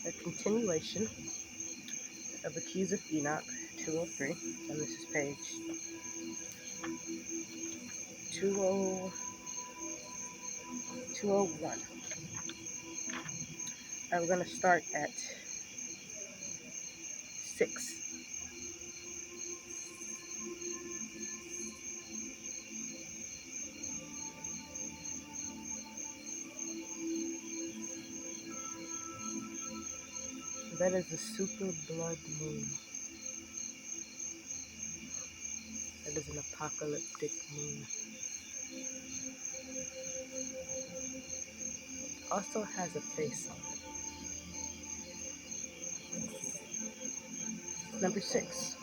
a continuation of the Keys of Enoch 203, and this is page 201. I'm going to start at 6. That is the super blood moon. That is an apocalyptic moon. Also has a face on it. Number 6.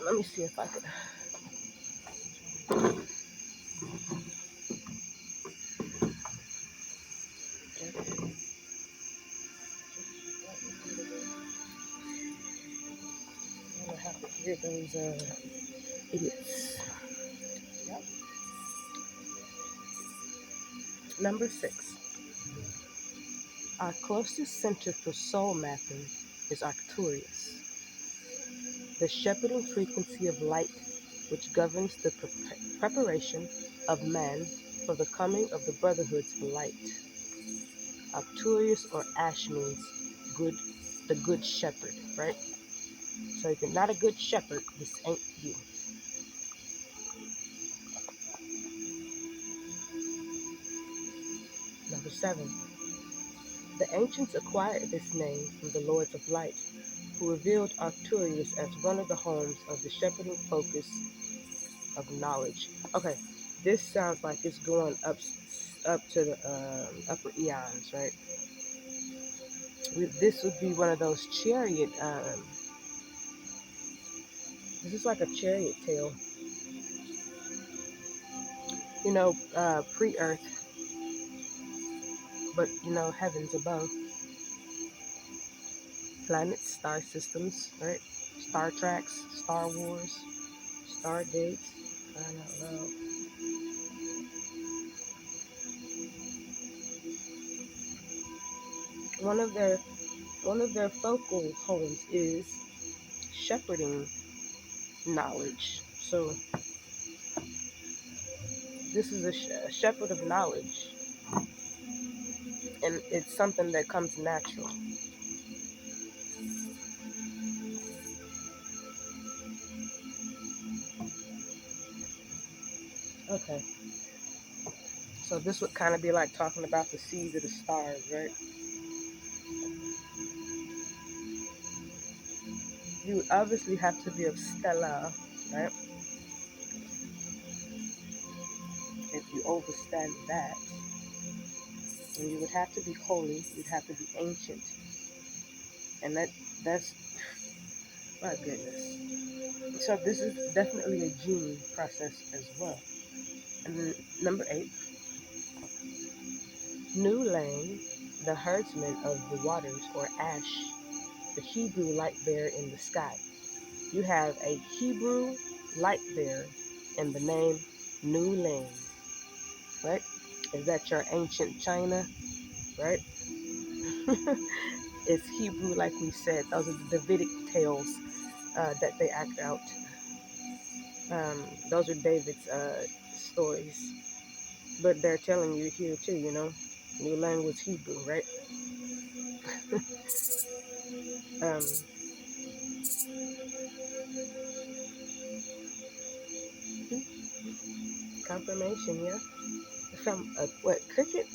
Let me see if I could. I'm gonna have to hear those idiots. Yep. Number 6. Our closest center for soul mapping is Arcturus, the shepherding frequency of light which governs the preparation of man for the coming of the brotherhoods of light. Arcturus or Ash means good, the good shepherd, right? So if you're not a good shepherd, this ain't you. Number 7. The ancients acquired this name from the Lords of Light, who revealed Arcturus as one of the homes of the shepherding focus of knowledge. Okay, this sounds like it's going up to the upper eons, right? This would be one of those chariot. This is like a chariot tale. You know, pre-Earth, but you know, heavens above. Planets, star systems, right? Star Treks, Star Wars, Stargates. Crying out loud. One of their focal homes is shepherding knowledge. So this is a shepherd of knowledge, and it's something that comes natural. Okay, so this would kind of be like talking about the seeds of the stars, right? You would obviously have to be of stellar, right? If you overstand that, and you would have to be holy, you'd have to be ancient, and that's my goodness. So this is definitely a gene process as well. And then number 8, Nu Lang, the herdsman of the waters, or Ash, the Hebrew light bearer in the sky. You have a Hebrew light bearer in the name Nu Lang, right? Is that your ancient China, right? It's Hebrew, like we said. Those are the Davidic tales that they act out. Those are David's stories. But they're telling you here too, you know, new language Hebrew, right? um, Confirmation, yeah. From what, cricket?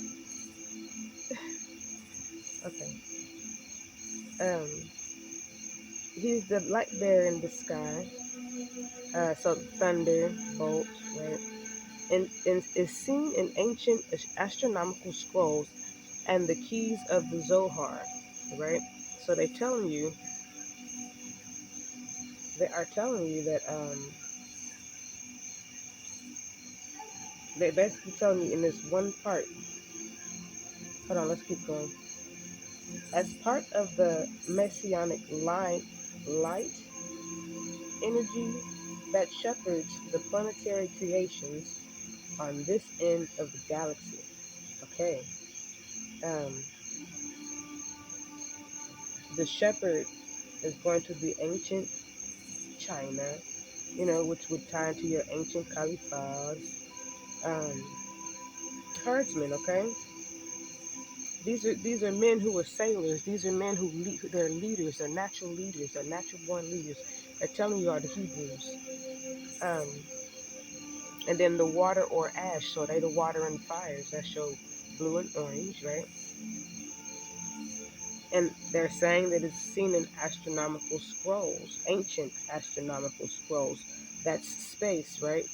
Okay. Um, he's the light bearer in the sky. So thunder, bolt, right? And is seen in ancient astronomical scrolls and the keys of the Zohar, right? So they are telling you that they basically telling you in this one part. Hold on, let's keep going. As part of the messianic light energy that shepherds the planetary creations on this end of the galaxy. Okay, Um, the shepherd is going to be ancient China, which would tie into your ancient caliphs. Um, herdsmen, okay? These are men who were sailors. These are men who they're leaders. They're natural leaders. They're natural born leaders. They're telling you are the Hebrews. Um, and then the water or ash. So they the water and fires that show blue and orange, right? And they're saying that it's seen in astronomical scrolls, ancient astronomical scrolls. That's space, right?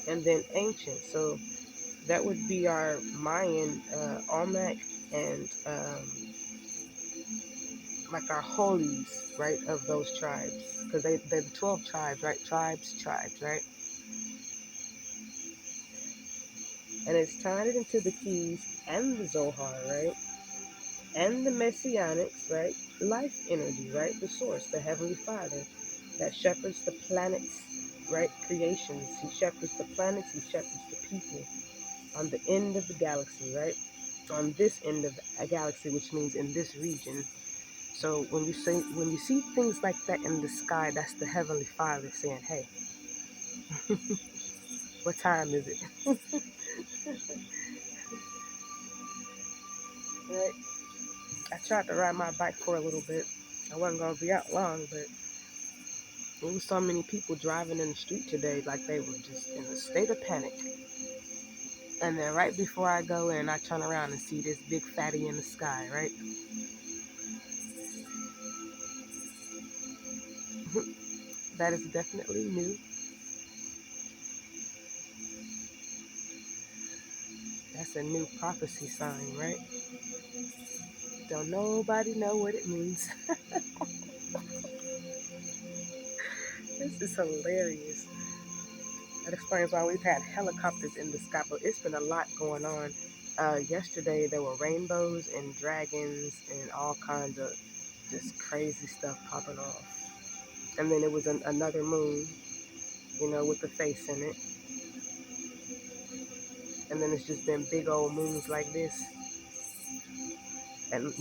And then ancient. So that would be our Mayan Olmec and like our holies, right, of those tribes. Because they're the 12 tribes, right? Tribes, right? And it's tied into the keys and the Zohar, right? And the Messianics, right? Life energy, right? The source, the Heavenly Father that shepherds the planets, right? Creations. He shepherds the planets, he shepherds the people on the end of the galaxy, right? On this end of a galaxy, which means in this region. So when you see things like that in the sky, that's the Heavenly Father saying, "Hey, what time is it?" Right? I tried to ride my bike for a little bit. I wasn't gonna be out long, but there was so many people driving in the street today, like they were just in a state of panic. And then right before I go in, I turn around and see this big fatty in the sky, right? That is definitely new. That's a new prophecy sign, right? Don't nobody know what it means. This is hilarious. That explains why we've had helicopters in the sky, but it's been a lot going on. Yesterday there were rainbows and dragons and all kinds of just crazy stuff popping off. And then it was another moon, with the face in it. And then it's just been big old moons like this, and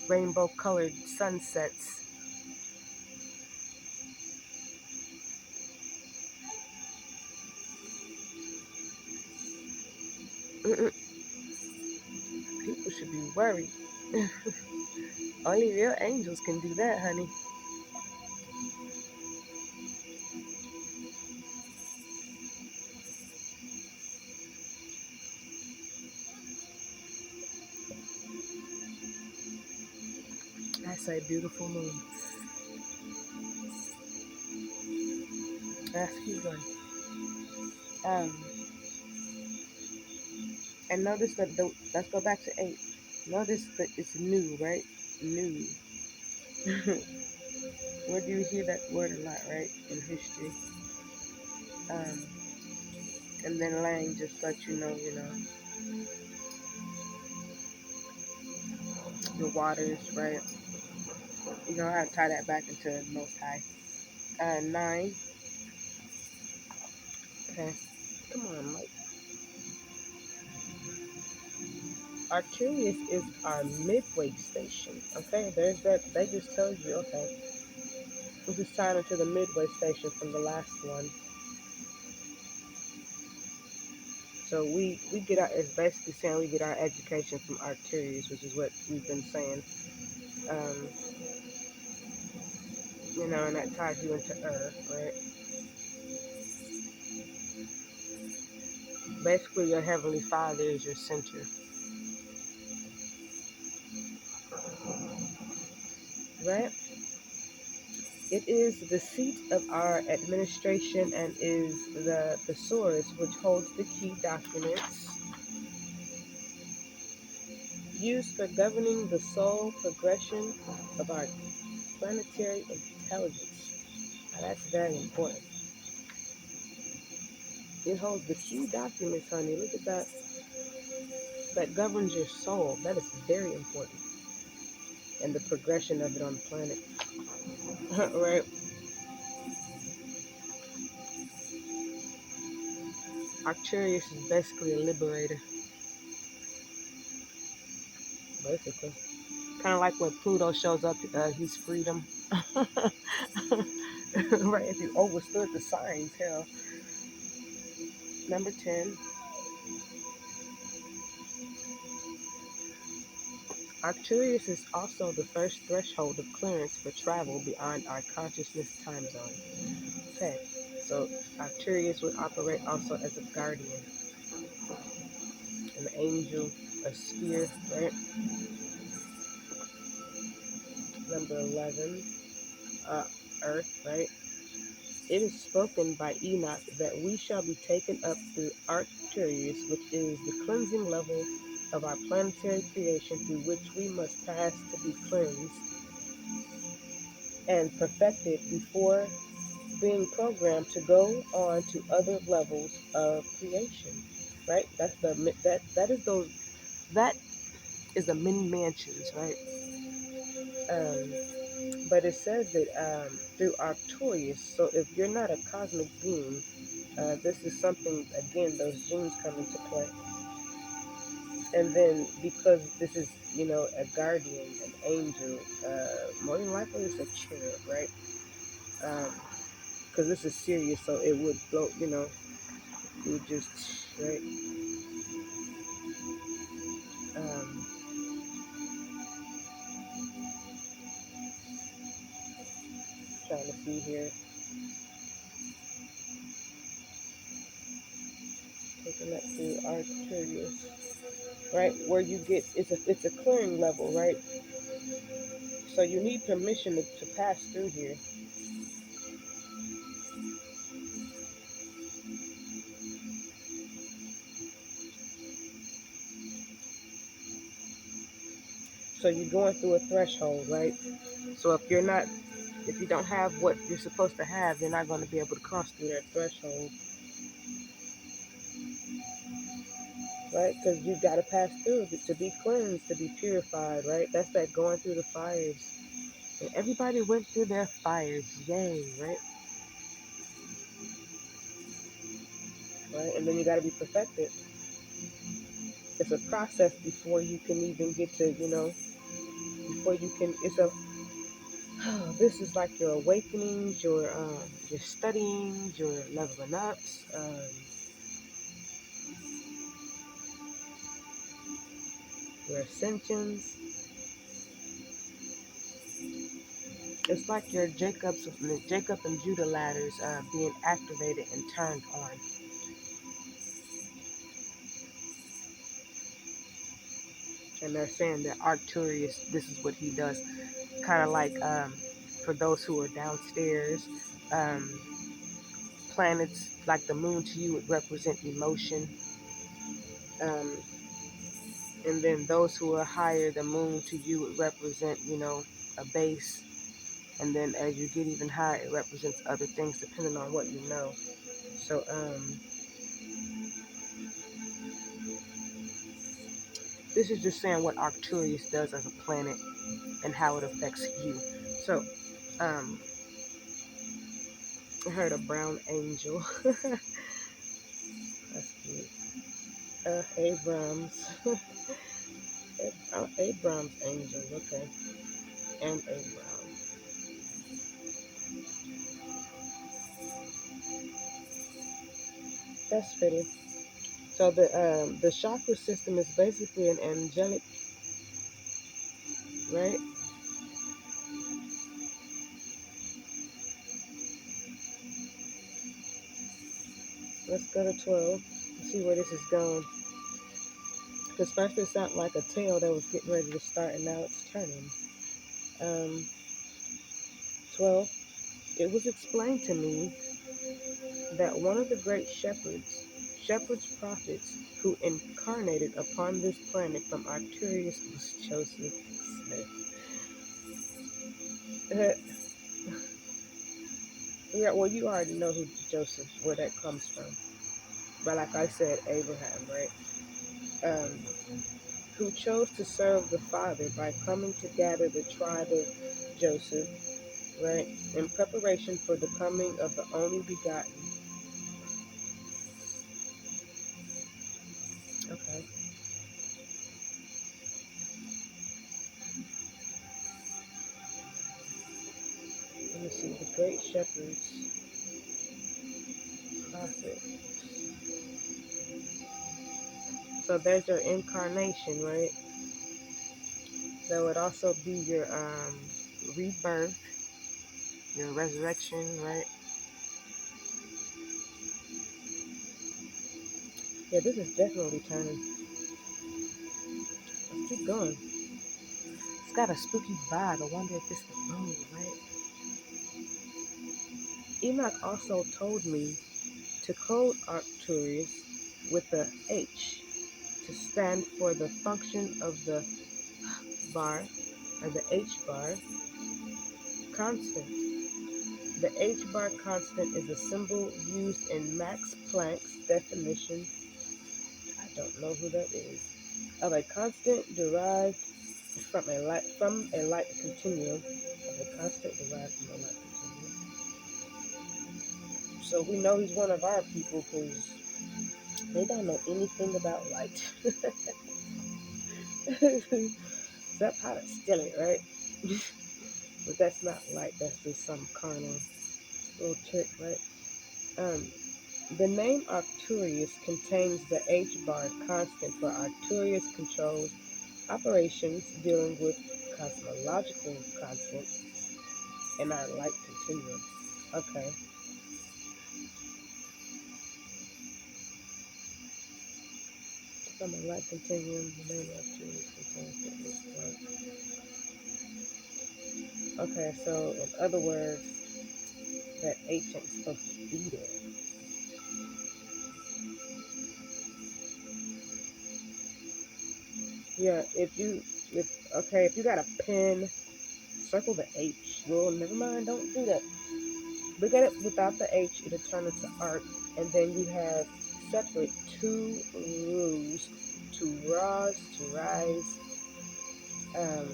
rainbow colored sunsets. Mm-mm. People should be worried. Only real angels can do that, honey. That's a beautiful moon. That's a cute one. Um, and notice that let's go back to 8. Notice that it's new, right? New. Where do you hear that word a lot, right? In history. Um, and then Lang just let the waters, right? You know how to tie that back into the Most High. 9. Okay. Come on, Mike. Arcturus is our midway station. Okay, there's that. They just told you, okay, this is tied into the midway station from the last one. So we get our, it's basically saying we get our education from Arcturus, which is what we've been saying. Um, and that ties you into Earth, right? Basically, your Heavenly Father is your center, right? It is the seat of our administration and is the source which holds the key documents used for governing the soul progression of our planetary intelligence. Now, that's very important. It holds the key documents, honey. Look at that. That governs your soul. That is very important. And the progression of it on the planet. Right? Arcturus is basically a liberator, basically. Kind of like when Pluto shows up, he's freedom. Right, if you overstood the signs, hell. Number 10, Arcturus is also the first threshold of clearance for travel beyond our consciousness time zone. Okay, so Arcturus would operate also as a guardian, an angel, a sphere, right? Number 11, uh, Earth, right? It is spoken by Enoch that we shall be taken up through Arcturus, which is the cleansing level of our planetary creation through which we must pass to be cleansed and perfected before being programmed to go on to other levels of creation. Right? That's the that is the many mansions, right? Um, but it says that through Arcturus. So if you're not a cosmic being, this is something, again, those genes come into play. And then because this is, a guardian, an angel, more than likely it's a cherub, right? Because this is serious, so it would go, you would just, right? Um, Trying to see here. Taking that through Arcturus, right? Where you get, it's a clearing level, right? So you need permission to pass through here. So you're going through a threshold, right? So if you don't have what you're supposed to have, you're not going to be able to cross through that threshold, right? Because you've got to pass through to be cleansed, to be purified, right? That's that going through the fires. And everybody went through their fires, yay, right? Right? And then you got to be perfected. It's a process before you can even get to, before you can. This is like your awakenings, your studying, your leveling ups, your ascensions. It's like your Jacob and Judah ladders being activated and turned on. And they're saying that Arcturus, this is what he does. Kind of like for those who are downstairs, um, planets like the moon to you would represent emotion. Um, and then those who are higher, the moon to you would represent, a base. And then as you get even higher, it represents other things depending on what you know. So, this is just saying what Arcturus does as a planet and how it affects you. So, um, I heard a brown angel. That's cute. Abrams. Abrams angel. Okay. And Abrams. That's pretty. So the chakra system is basically an angelic, right? Let's go to 12 and see where this is going. Because first it sounded like a tail that was getting ready to start, and now it's turning. Um, 12. It was explained to me that one of the great shepherds prophets, who incarnated upon this planet from Arcturus was Joseph Smith. Yeah, well, you already know who Joseph, where that comes from. But like I said, Abraham, right? Um, who chose to serve the Father by coming to gather the tribe of Joseph, right? In preparation for the coming of the only begotten. see, the great shepherds, prophet. So there's your incarnation, right? That would also be your rebirth, your resurrection, right? Yeah, this is definitely turning. Let's keep going. It's got a spooky vibe. I wonder if it's the moon, right? Enoch also told me to code Arcturus with the H to stand for the function of the bar or the H bar constant. The H bar constant is a symbol used in Max Planck's definition, I don't know who that is, of a constant derived from a light continuum. Of a constant derived from a light continuum. So we know he's one of our people because they don't know anything about light. Except how to steal it, right? But that's not light, that's just some carnal little trick, right? Um, the name Arcturus contains the H bar constant for Arcturus controls operations dealing with cosmological constants in our light continuum. Okay. From a light continuum, the name Arcturus contains the H bar. Okay, so in other words, that H ain't supposed to be there. Yeah, if you got a pen, circle the H. Well, never mind, don't do that. Look at it without the H, it'll turn into arc, and then you have separate two rules to rise. Um,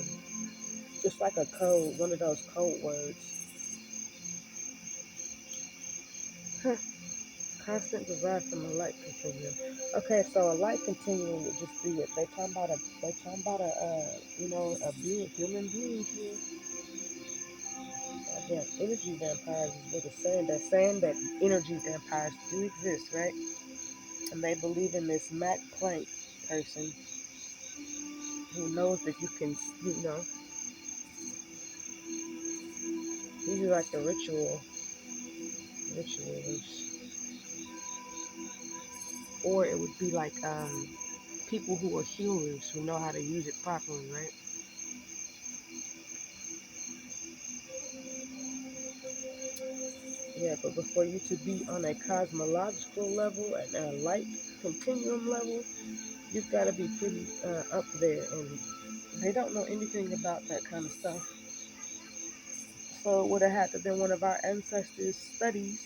it's like a code, one of those code words. Huh. Constant derived from a light continuum. Okay, so a light continuum would just be it. They talking about a being, human being here. Goddamn energy vampires is what it's saying. They're saying that energy vampires do exist, right? And they believe in this Mac Planck person who knows that you can, these are like the rituals, or it would be like people who are healers who know how to use it properly, right? Yeah, but before you to be on a cosmological level and a light continuum level, you've got to be pretty up there, and they don't know anything about that kind of stuff. So it would have had to been one of our ancestors' studies.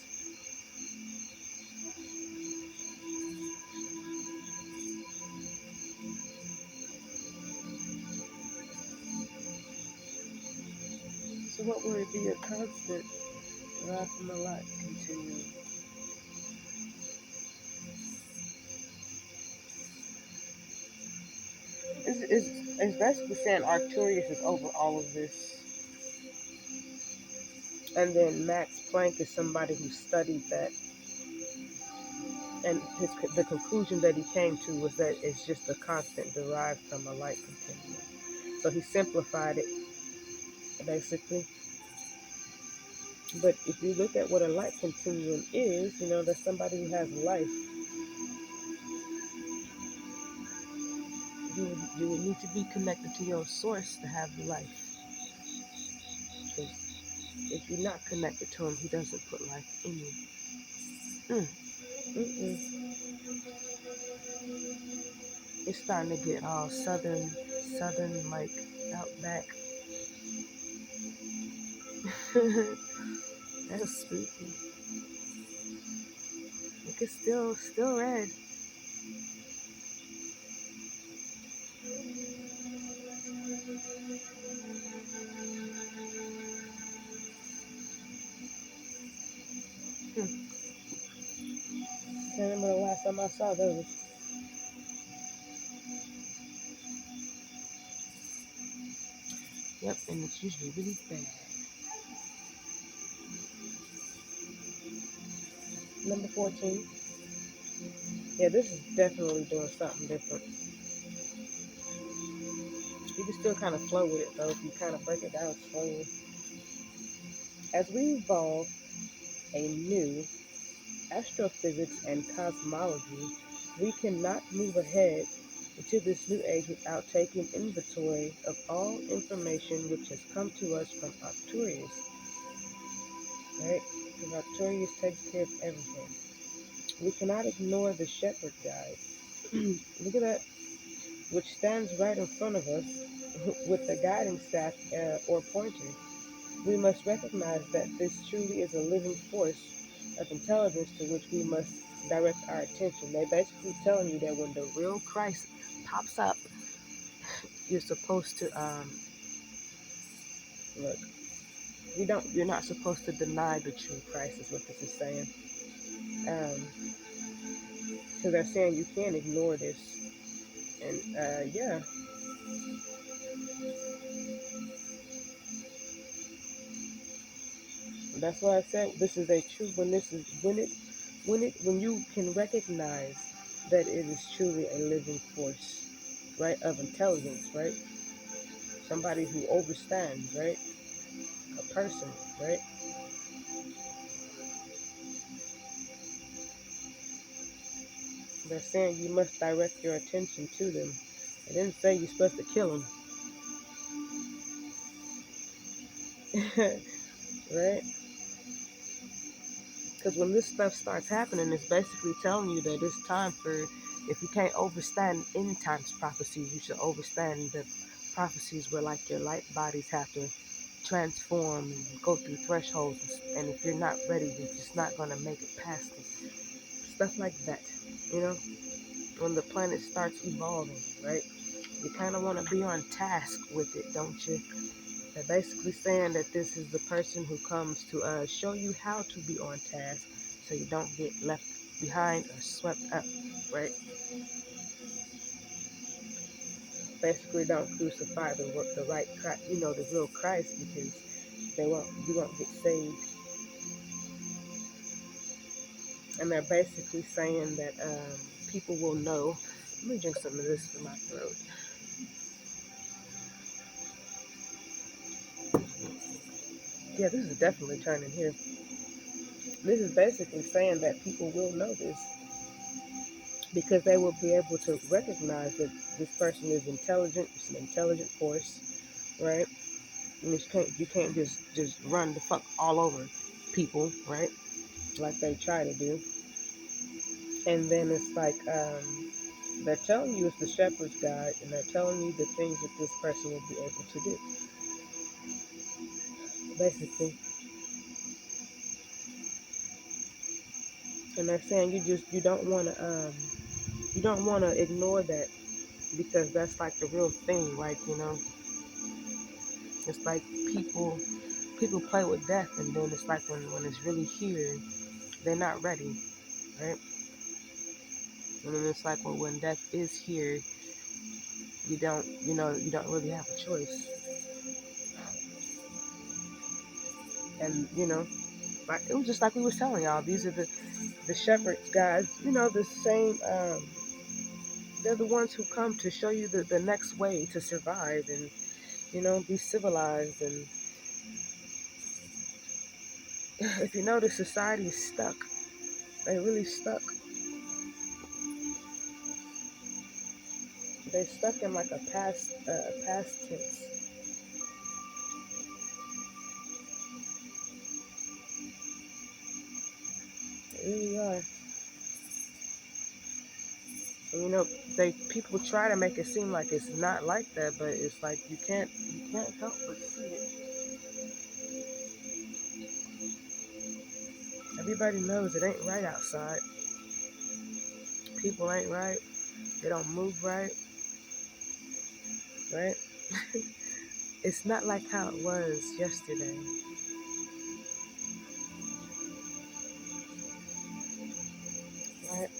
So what would it be a constant derived from a light continuum? It's basically saying Arcturus is over all of this. And then Max Planck is somebody who studied that. And the conclusion that he came to was that it's just a constant derived from a light continuum. So he simplified it, basically. But if you look at what a light continuum is, that's somebody who has life. You would need to be connected to your source to have life. Because if you're not connected to him, he doesn't put life in you. Mm. Mm-mm. It's starting to get all southern like out back. That's spooky. Look, it's still red. Hmm. Can't remember the last time I saw those. Yep, and it's usually really bad. Number 14. Yeah, this is definitely doing something different. You can still kind of flow with it though if you kind of break it down slowly. As we evolve a new astrophysics and cosmology, we cannot move ahead into this new age without taking inventory of all information which has come to us from Arcturus, right? Because Arcturus takes care of everything. We cannot ignore the shepherd guide. Look at that, which stands right in front of us with the guiding staff or pointer. We must recognize that this truly is a living force of intelligence to which we must direct our attention. They're basically telling you that when the real Christ pops up, you're supposed to look. You're not supposed to deny the true Christ. Is what this is saying. Because they're saying you can't ignore this, and yeah, that's why I said this is a true. When you can recognize that it is truly a living force, right, of intelligence, right, somebody who overstands, right, a person, right. They're saying you must direct your attention to them. They didn't say you're supposed to kill them, right? Because when this stuff starts happening, it's basically telling you that it's time for, if you can't overstand end times prophecies, you should overstand the prophecies where like your light bodies have to transform and go through thresholds, and if you're not ready, you're just not going to make it past it. Stuff like that, you know, when the planet starts evolving, right? You kind of want to be on task with it, don't you? They're basically saying that this is the person who comes to show you how to be on task so you don't get left behind or swept up, right? Basically, don't crucify the right Christ, you know, the real Christ, because you won't get saved. And they're basically saying that people will know. Let me drink some of this for my throat. Yeah, this is definitely turning here. This is basically saying that people will know this because they will be able to recognize that this person is intelligent. It's an intelligent force, right? And you can't just run the fuck all over people, right? Like they try to do. And then it's like they're telling you it's the shepherd's guide, and they're telling you the things that this person will be able to do. Basically, and they're saying you don't want to ignore that because that's like the real thing. Like, you know, it's like people play with death, and then it's like when it's really here, they're not ready, right? And then it's like when death is here, you don't really have a choice. And like it was just like we was telling y'all, these are the shepherds guys, the same they're the ones who come to show you the next way to survive and be civilized. And if you notice, society is stuck. They really stuck. They're stuck in like a past tense. They really are. And, they people try to make it seem like it's not like that, but it's like you can't help but see it. Everybody knows it ain't right outside. People ain't right. They don't move right, right? It's not like how it was yesterday, right?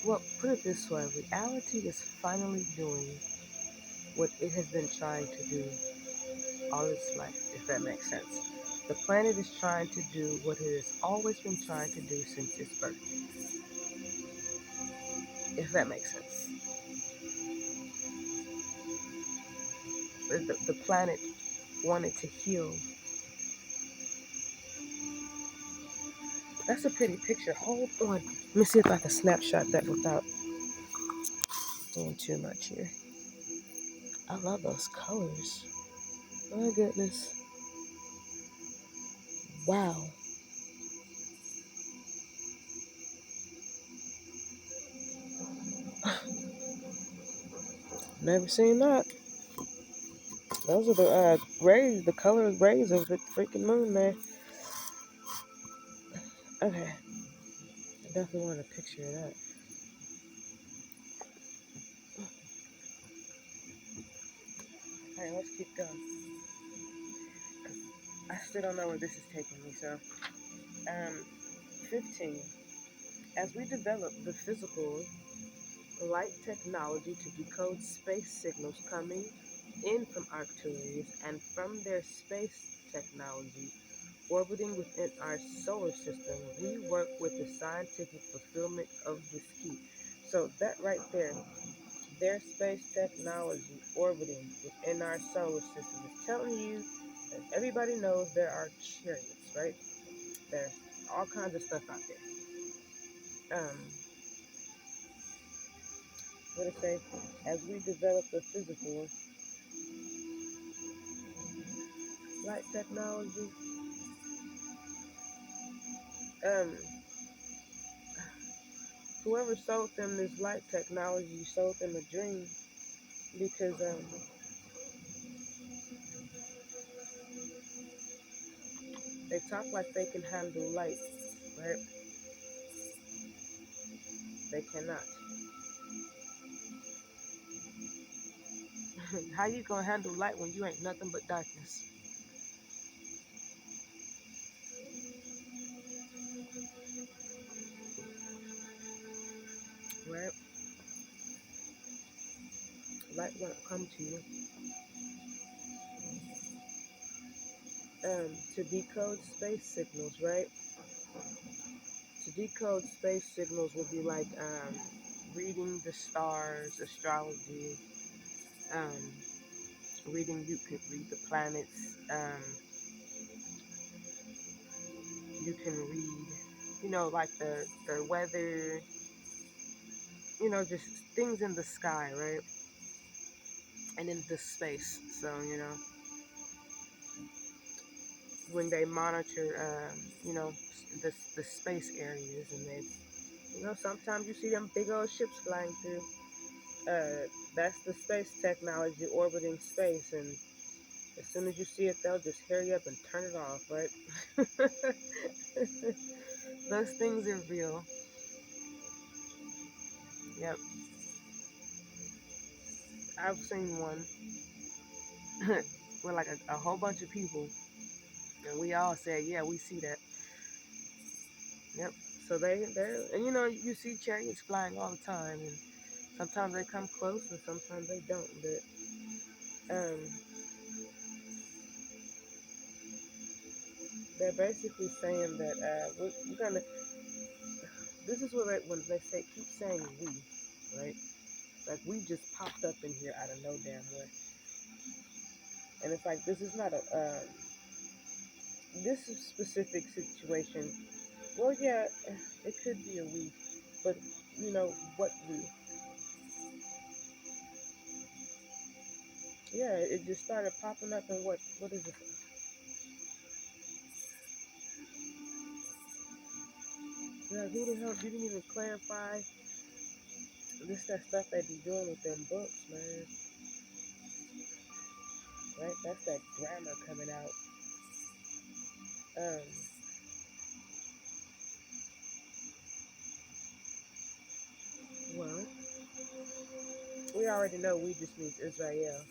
Well, put it this way, reality is finally doing what it has been trying to do. all its life, if that makes sense. The planet is trying to do what it has always been trying to do since its birth, if that makes sense. The planet wanted to heal. That's a pretty picture. Hold on. Let me see if I can snapshot that without doing too much here. I love those colors. My goodness. Wow. Never seen that. Those are the rays, the color rays of the freaking moon there. Okay. I definitely want a picture of that. Alright, let's keep going. I still don't know where this is taking me, so. 15. As we develop the physical light technology to decode space signals coming in from Arcturians and from their space technology orbiting within our solar system, we work with the scientific fulfillment of this key. So that right there, their space technology orbiting within our solar system is telling you that everybody knows there are chariots, right? There's all kinds of stuff out there. What it say? As we develop the physical light technology, um, whoever sold them this light technology sold them a dream because they talk like they can handle light, right? They cannot. How you gonna handle light when you ain't nothing but darkness? Right? Light won't come to you. To decode space signals, right? To decode space signals would be like reading the stars, astrology, um, reading, you could read the planets, you can read, like the weather, just things in the sky, right? And in the space. So, when they monitor, the space areas, and they, sometimes you see them big old ships flying through. That's the space technology orbiting space, and as soon as you see it, they'll just hurry up and turn it off, right? Those things are real. Yep. I've seen one with like a whole bunch of people, and we all said, "Yeah, we see that." Yep. So they're and you see chariots flying all the time, and sometimes they come close, and sometimes they don't. But they're basically saying that we're gonna. This is what when they say keep saying we, right? Like we just popped up in here out of no damn where, and it's like this is not a this specific situation. Well, yeah, it could be a we, but what we? Yeah, it just started popping up, and what is it? Like, who the hell didn't even clarify that stuff they be doing with them books, man? Right? That's that grammar coming out. Um, well, we already know we just means Israel,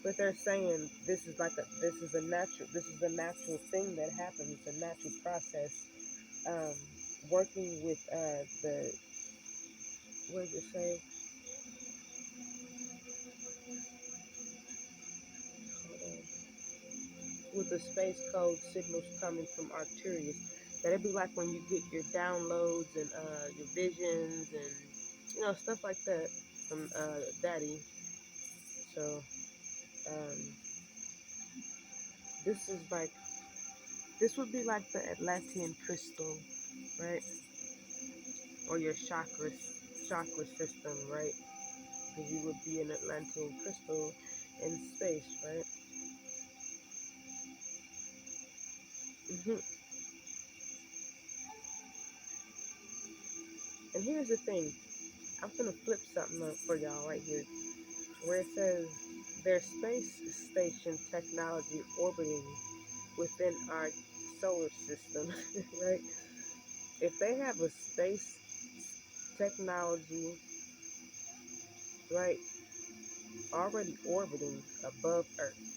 but they're saying this is a natural thing that happens. It's a natural process. Um, Working with the what does it say? with the space code signals coming from Arcturus. That'd be like when you get your downloads and your visions and stuff like that from Daddy. So um, this is like this would be like the Atlantean crystal, right? Or your chakra system, right? Because you would be an Atlantean crystal in space, right? hmm And here's the thing. I'm gonna flip something up for y'all right here, where it says there's space station technology orbiting within our solar system, right? If they have a space technology, right, already orbiting above Earth,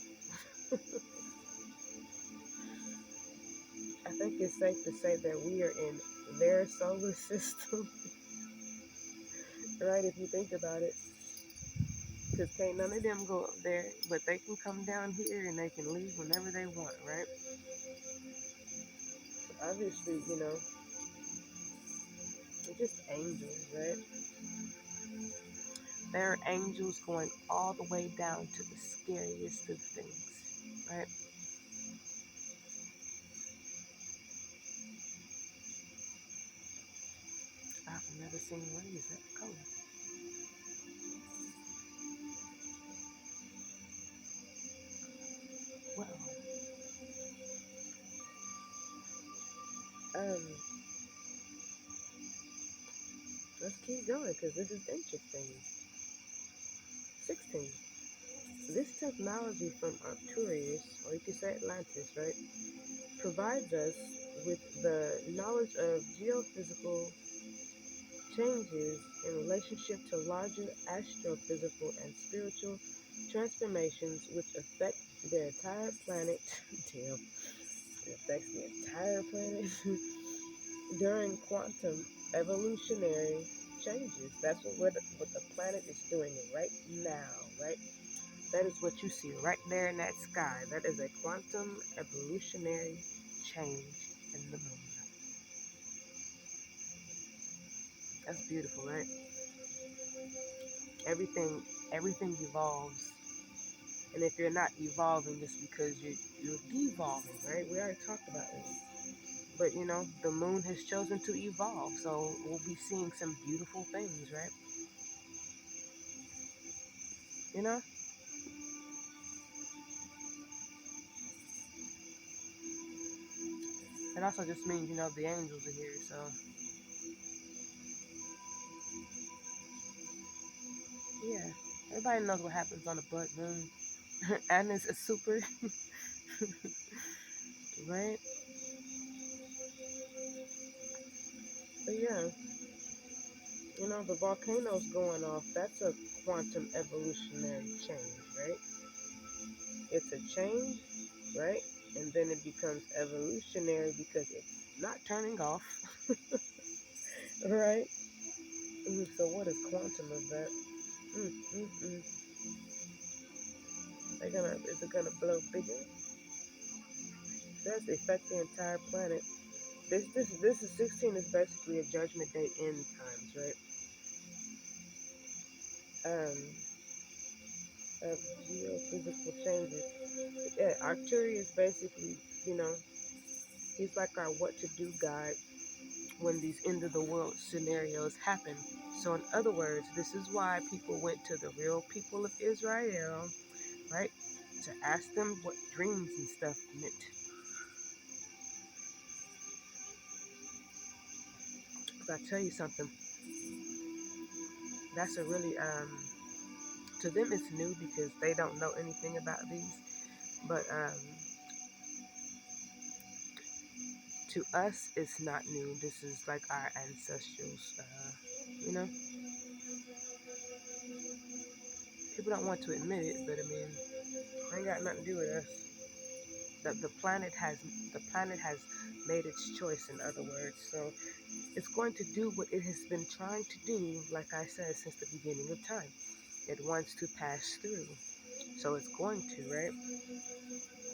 I think it's safe to say that we are in their solar system, right? If you think about it, because can't none of them go up there, but they can come down here and they can leave whenever they want, right? So obviously, they're just angels, right? There are angels going all the way down to the scariest of things, right? I've never seen rays that color. Well, um, let's keep going because this is interesting. 16. This technology from Arcturus, or you could say Atlantis, right, provides us with the knowledge of geophysical changes in relationship to larger astrophysical and spiritual transformations which affect the entire planet. Damn, it affects the entire planet during quantum evolutionary changes. That's what the planet is doing right now, right? That is what you see right there in that sky. That is a quantum evolutionary change in the moon. That's beautiful, right? Everything everything evolves. And if you're not evolving, it's because you're devolving, right? We already talked about this. But the moon has chosen to evolve, so we'll be seeing some beautiful things, right? You know? It also just means, the angels are here, so yeah. Everybody knows what happens on a blood moon. And it's a super right? But yeah, the volcanoes going off, that's a quantum evolutionary change, right? It's a change, right? And then it becomes evolutionary because it's not turning off, right? So what is quantum of that? Mm, mm, mm. Is it gonna blow bigger? Does it affect the entire planet? This is 16 is basically a judgment day end times, right? Um, of geophysical changes. Yeah, Arcturus basically, you know, he's like our what to do guide when these end of the world scenarios happen. So, in other words, this is why people went to the real people of Israel, right, to ask them what dreams and stuff meant. Because I tell you something, that's a really to them it's new because they don't know anything about these. But to us, it's not new. This is like our ancestrals. You know, people don't want to admit it, but I mean, it ain't got nothing to do with us. The planet has made its choice. In other words, so it's going to do what it has been trying to do. Like I said, since the beginning of time, it wants to pass through. So it's going to, right?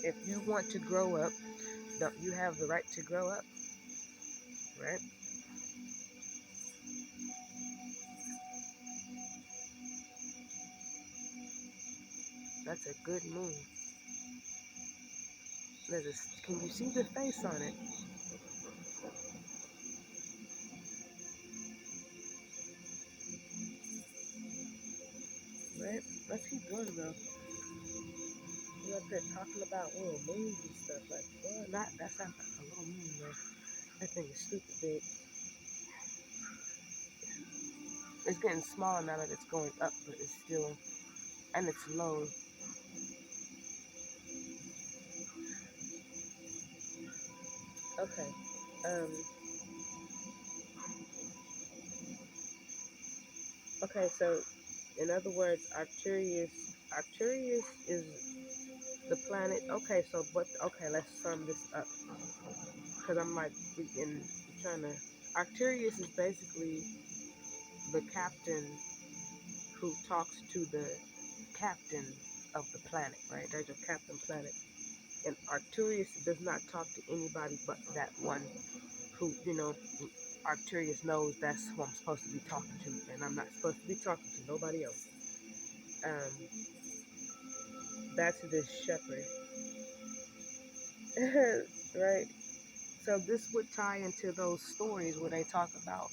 If you want to grow up, don't you have the right to grow up, right? That's a good moon. Can you see the face on it? Right? Let's keep going though. We're up here talking about little moons and stuff. Like, well, that's not a little moon though. That thing is stupid big. It's getting smaller now that it's going up, but it's still, and it's low. Okay. Um. Okay. So, in other words, Arcturus is the planet. Okay. So, but okay, let's sum this up because I'm like freaking trying to. Arcturus is basically the captain who talks to the captain of the planet, right? There's a captain planet. And Arcturus does not talk to anybody but that one who, Arcturus knows that's who I'm supposed to be talking to, and I'm not supposed to be talking to nobody else. That's this shepherd, right? So this would tie into those stories where they talk about,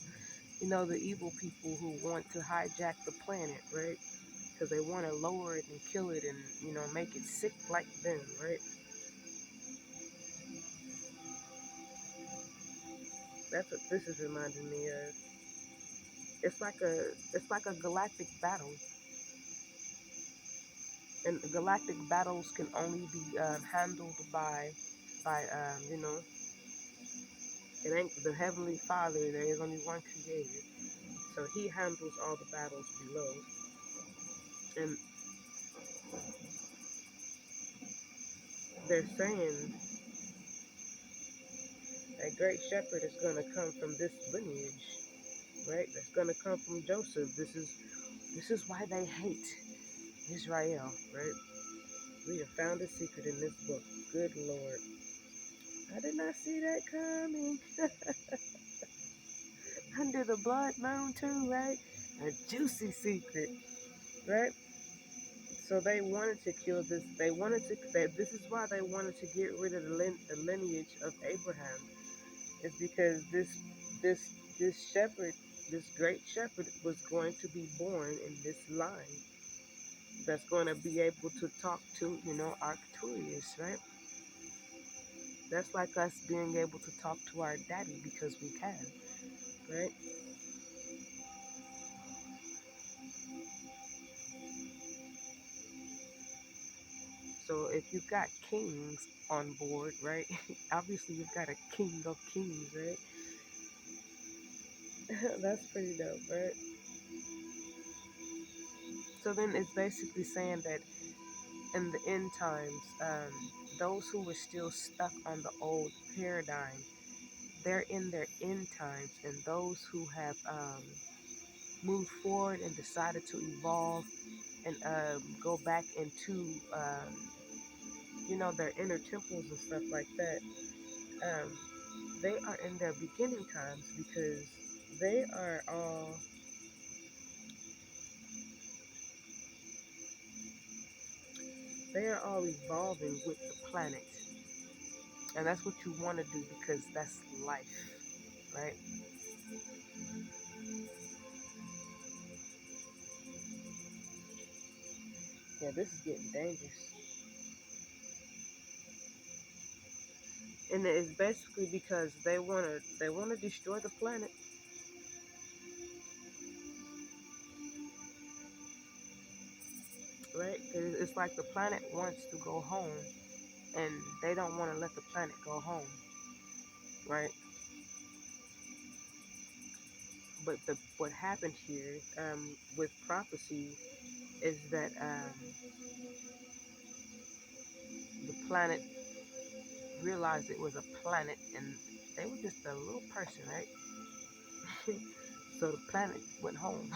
the evil people who want to hijack the planet, right? Because they want to lower it and kill it and, make it sick like them, right? That's what this is reminding me of. It's like a galactic battle, and galactic battles can only be handled by it ain't the heavenly Father. There is only one Creator, so He handles all the battles below. And they're saying a great shepherd is going to come from this lineage, right? That's going to come from Joseph. This is why they hate Israel, right? We have found a secret in this book. Good Lord. I did not see that coming. Under the blood moon too, right? A juicy secret, right? So they wanted to kill this. This is why they wanted to get rid of the lineage of Abraham. Is because this this shepherd, this great shepherd, was going to be born in this line. That's going to be able to talk to Arcturus, right? That's like us being able to talk to our daddy because we can, right? So if you've got kings on board, right? Obviously you've got a king of kings, right? That's pretty dope, right? So then it's basically saying that in the end times, those who were still stuck on the old paradigm, they're in their end times, and those who have moved forward and decided to evolve and go back into their inner temples and stuff like that, um, they are in their beginning times because they are all they are all evolving with the planet, and that's what you want to do because that's life, right? Yeah, this is getting dangerous, and it's basically because they want to destroy the planet, right? 'Cause it's like the planet wants to go home, and they don't want to let the planet go home, right? But what happened here with prophecy is that the planet realized it was a planet and they were just a little person, right? So the planet went home,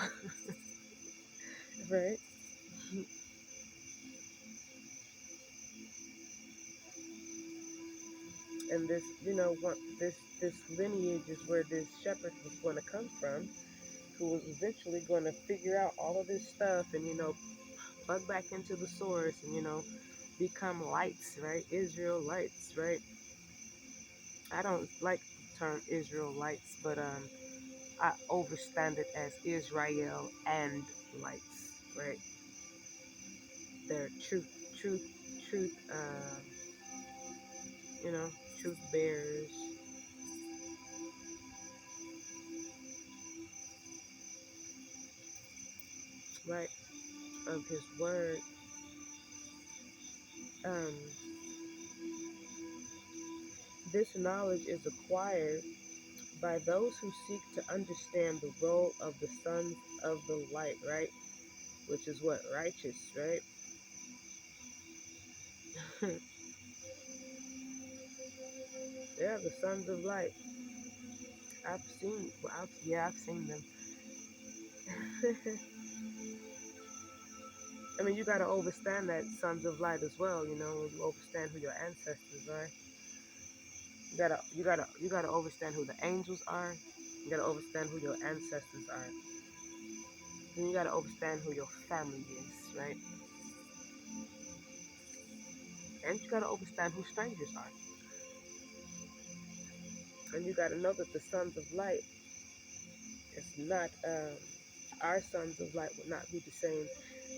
right? And this, this lineage is where this shepherd was going to come from, who was eventually going to figure out all of this stuff and plug back into the source and become lights, right? Israelites, right? I don't like the term Israelites, but I overstand it as Israel and lights, right? They're truth, truth, you know, truth bearers, right? Of His word. Um, this knowledge is acquired by those who seek to understand the role of the sons of the light, right? Which is what? Righteous, right? Yeah, the sons of light. I've seen them. I mean, you got to understand that sons of light as well. When you understand who your ancestors are, you gotta understand who the angels are. You gotta understand who your ancestors are. Then you gotta understand who your family is, right? And you gotta understand who strangers are. And you gotta know that the sons of light is not our sons of light would not be the same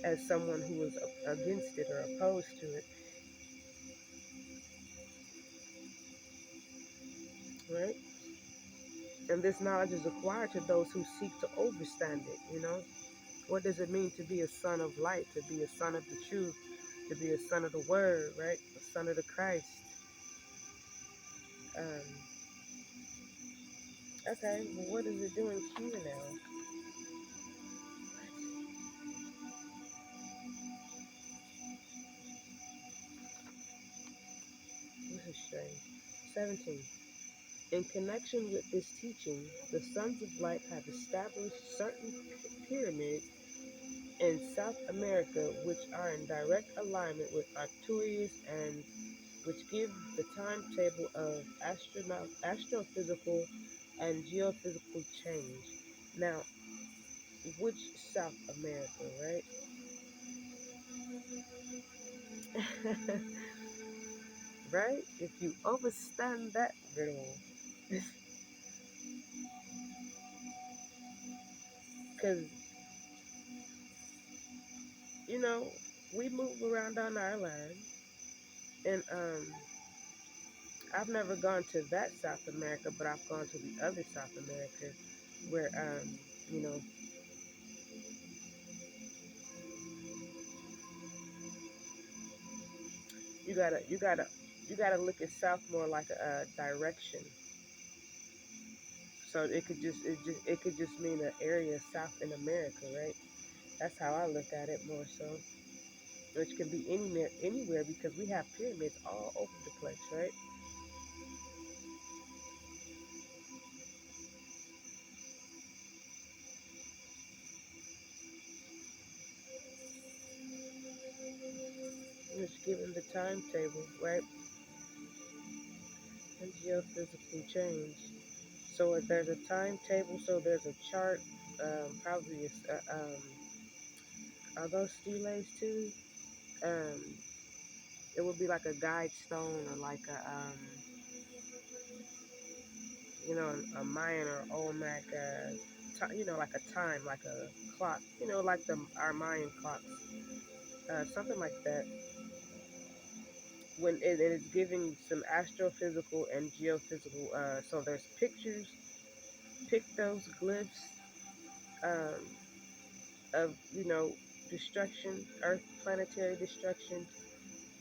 as someone who is against it or opposed to it, right? And this knowledge is acquired to those who seek to understand it. What does it mean to be a son of light, to be a son of the truth, to be a son of the word, right? A son of the Christ. Um, okay, well, what is it doing here now? This is strange. 17. In connection with this teaching, the sons of light have established certain pyramids in South America which are in direct alignment with Arcturus and which give the timetable of astrophysical and geophysical change. Now, which South America, right? Right? If you understand that riddle, because you know we move around on our land, and I've never gone to that South America, but I've gone to the other South America, where you know, you gotta look at South more like a direction. So it could just mean an area south in America, right? That's how I look at it more so, which can be anywhere because we have pyramids all over the place, right? Which given the timetable, right, and geophysical change. So if there's a timetable, so there's a chart, probably are those steles too? Um, it would be like a guide stone or like a Mayan or Olmec, like a time, like a clock, like our Mayan clocks, something like that. When it is giving some astrophysical and geophysical, so there's pictures, pictos, glyphs, um, of destruction, Earth planetary destruction,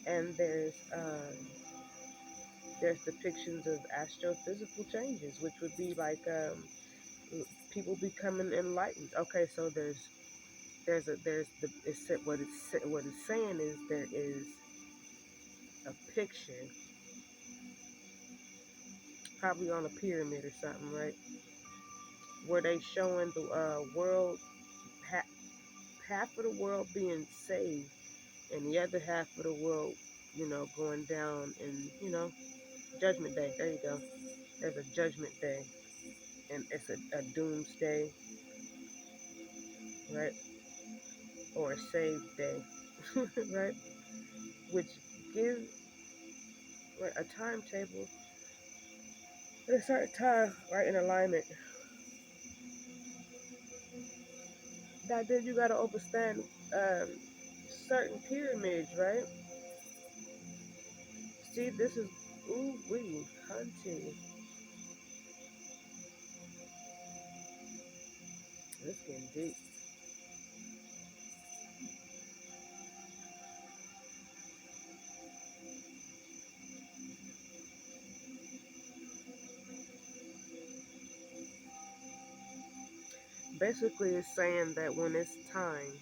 and there's depictions of astrophysical changes, which would be like people becoming enlightened. Okay, so what it's saying is there is a picture, probably on a pyramid or something, right, where they showing the world, ha- half of the world being saved, and the other half of the world, going down, and Judgment Day. There you go. There's a Judgment Day, and it's a Doomsday, right? Or a Save Day, right? Which gives, right, a timetable at a certain time, right, in alignment. That then you gotta understand um, certain pyramids, right? See, this is ooh wee hunting. This getting deep. Basically, it's saying that when it's time,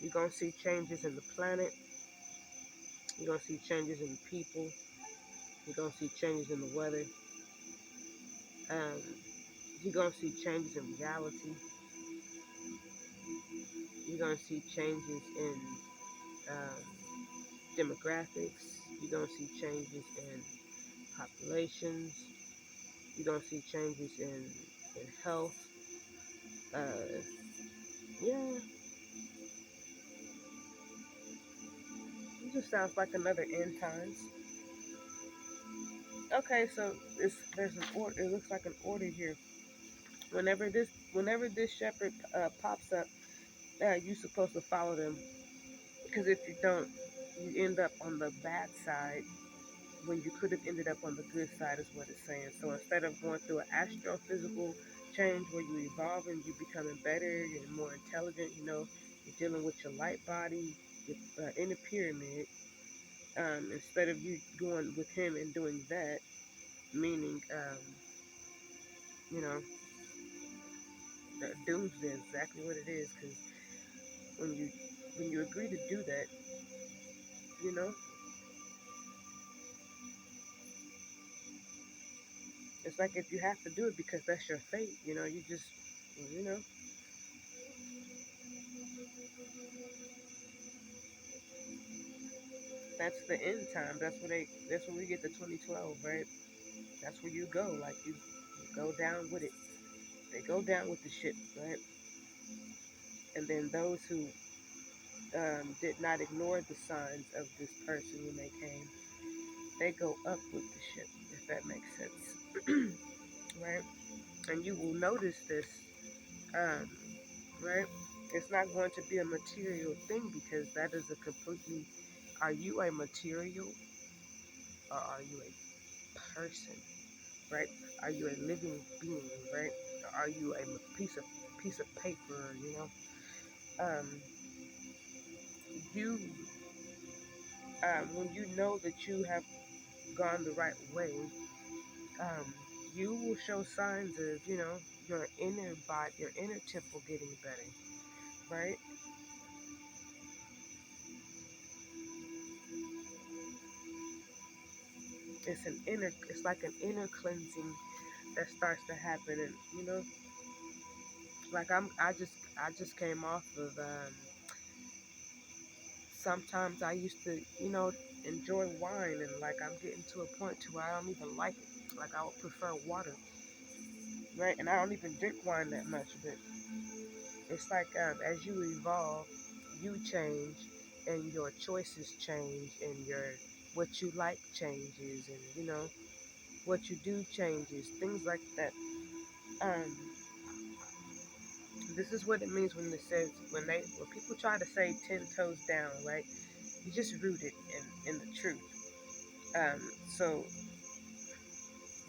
you're gonna see changes in the planet. You're gonna see changes in the people. You're gonna see changes in the weather. Um, you're gonna see changes in reality. You're gonna see changes in um, demographics. You're gonna see changes in populations. You're gonna see changes in health. Uh, yeah, it just sounds like another end times. Okay, so there's an order. It looks like an order here. Whenever this shepherd pops up, you're supposed to follow them, because if you don't, you end up on the bad side when you could have ended up on the good side, is what it's saying. So instead of going through an astrophysical change where you evolve and you becoming better, you're more intelligent, you're dealing with your light body, your inner pyramid. Instead of you going with him and doing that, meaning, you know, doomsday is exactly what it is. Because when you when you agree to do that, you know, it's like if you have to do it because that's your fate. You just, you know, that's the end time. That's where we get the 2012, right? That's where you go. Like you go down with it. They go down with the ship, right? And then those who did not ignore the signs of this person when they came, they go up with the ship, if that makes sense, right? And you will notice this, um, right? It's not going to be a material thing, because that is a completely. Are you a material, or are you a person? Right? Are you a living being, right? Or are you a piece of paper? Um, you when you know that you have gone the right way, um, you will show signs of your inner body, your inner temple getting better, right? It's like an inner cleansing that starts to happen, and like I just came off of sometimes I used to, enjoy wine, and like I'm getting to a point to where I don't even like it. Like I would prefer water, right? And I don't even drink wine that much, but it's like as you evolve, you change, and your choices change, and your what you like changes, and what you do changes, things like that. Um, this is what it means when it says when people try to say 10 toes down, right? You just root it in the truth. So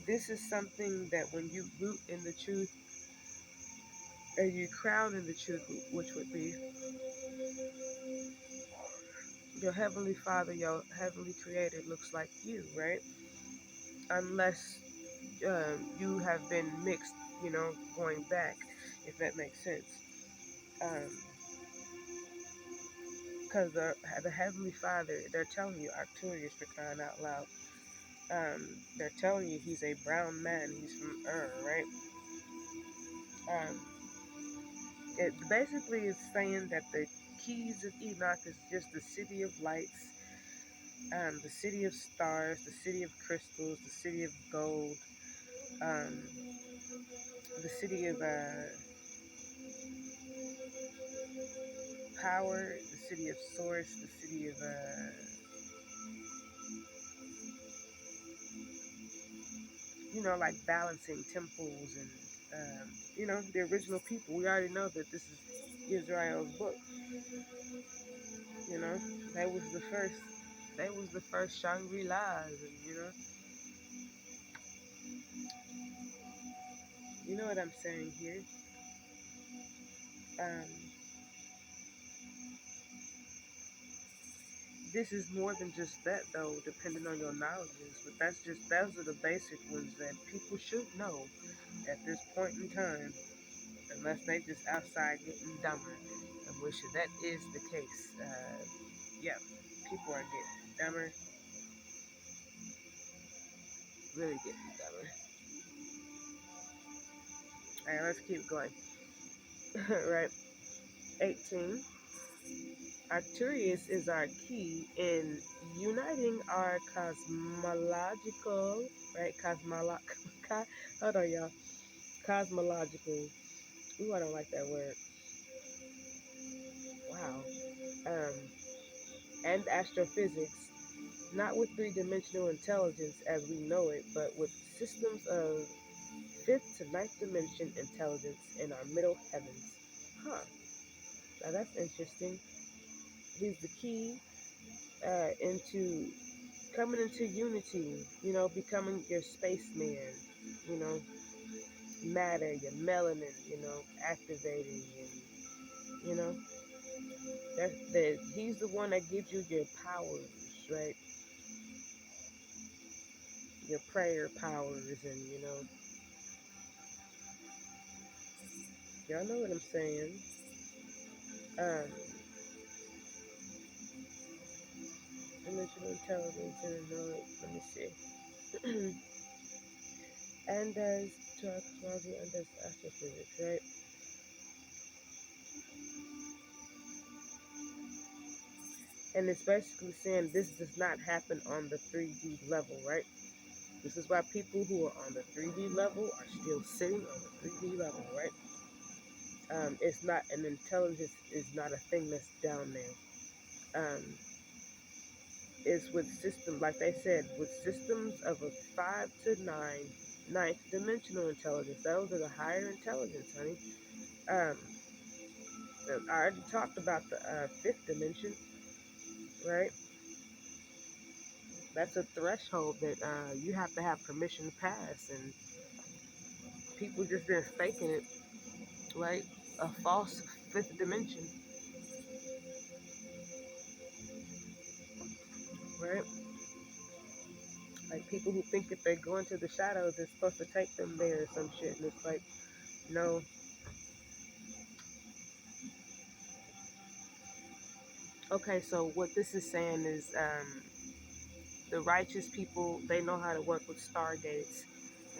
this is something that when you root in the truth and you crown in the truth, which would be your heavenly Father, your heavenly Creator, looks like you, right? Unless you have been mixed, going back, if that makes sense. Because the heavenly Father, they're telling you, Arcturus, for crying out loud. They're telling you he's a brown man. He's from right? Um, it basically is saying that the keys of Enoch is just the city of lights, the city of stars, the city of crystals, the city of gold, um, the city of power, the city of source, the city of like balancing temples and the original people. We already know that this is Israel's book. You know, that was the first. That was the first Shangri-Las, and you know what I'm saying here. Um, this is more than just that, though, depending on your knowledges. But those are the basic ones that people should know at this point in time, unless they just outside getting dumber. And which that is the case. Yeah, people are getting dumber, really getting dumber. All right, let's keep going. Right, 18. Arcturus is our key in uniting our cosmological, right? Hold on, y'all. Cosmological. Ooh, I don't like that word. Wow. Um, and astrophysics, not with three-dimensional intelligence as we know it, but with systems of fifth to ninth dimension intelligence in our middle heavens. Huh. Now that's interesting. He's the key into coming into unity, becoming your spaceman, you know, matter, your melanin, activating, and you know, that he's the one that gives you your powers, right? Your prayer powers, and y'all know what I'm saying. Um, Dimensional intelligence, and let me see, and does to our cosmology and does astrophysics, right? And it's basically saying this does not happen on the 3D level, right? This is why people who are on the 3D level are still sitting on the 3D level, right? It's not an intelligence is not a thing that's down there. It's with systems, like they said, with systems of a 5 to 9 ninth dimensional intelligence. Those are the higher intelligence, honey. Um, I already talked about the fifth dimension, right? That's a threshold that you have to have permission to pass, and people just been faking it, right? A false fifth dimension, right? Like people who think if they go into the shadows, it's supposed to take them there or some shit, and it's like, no. Okay, so what this is saying is, the righteous people, they know how to work with stargates,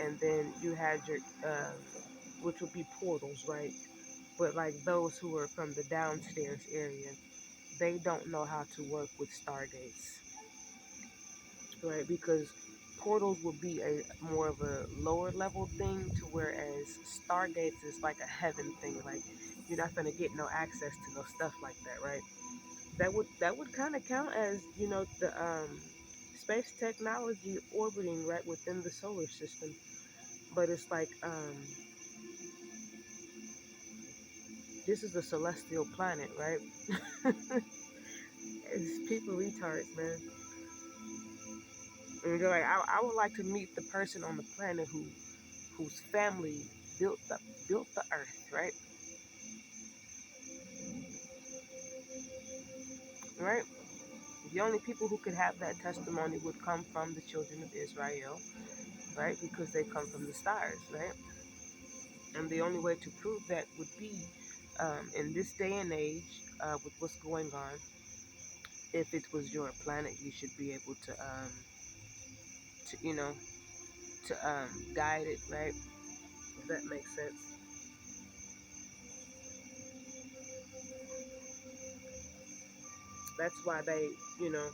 and then you had your, which would be portals, right? But like those who are from the downstairs area, they don't know how to work with stargates, right? Because portals would be a more of a lower level thing, to whereas stargates is like a heaven thing. Like you're not gonna get no access to no stuff like that, right? That would kind of count as the space technology orbiting right within the solar system. But it's like this is a celestial planet, right? It's people retards, man. And they're like, I would like to meet the person on the planet whose family built the built the earth, right? Right? The only people who could have that testimony would come from the children of Israel, right? Because they come from the stars, right? And the only way to prove that would be in this day and age, with what's going on. If it was your planet, you should be able to guide it, right? If that makes sense. That's why they, you know,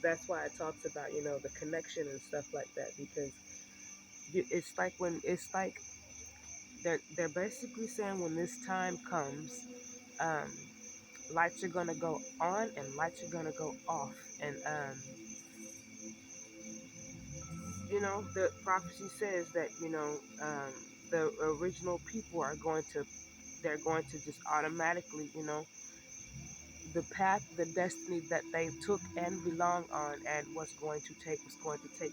That's why it talks about, the connection and stuff like that, because it's like when it's like they're basically saying when this time comes, um, lights are gonna go on and lights are gonna go off, and the prophecy says that the original people are going to they're going to just automatically, the path, the destiny that they took and belong on, and was going to take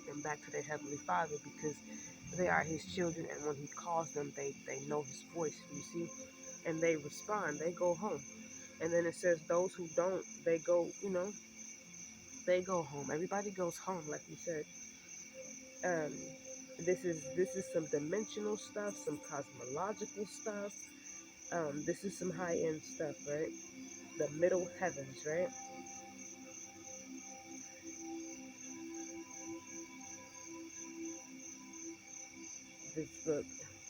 them back to their heavenly Father, because they are His children, and when He calls them, they know His voice. You see, and they respond. They go home, and then it says those who don't, they go home. Everybody goes home, like you said. Um, this is some dimensional stuff, some cosmological stuff. This is some high end stuff, right? The middle heavens, right? Look,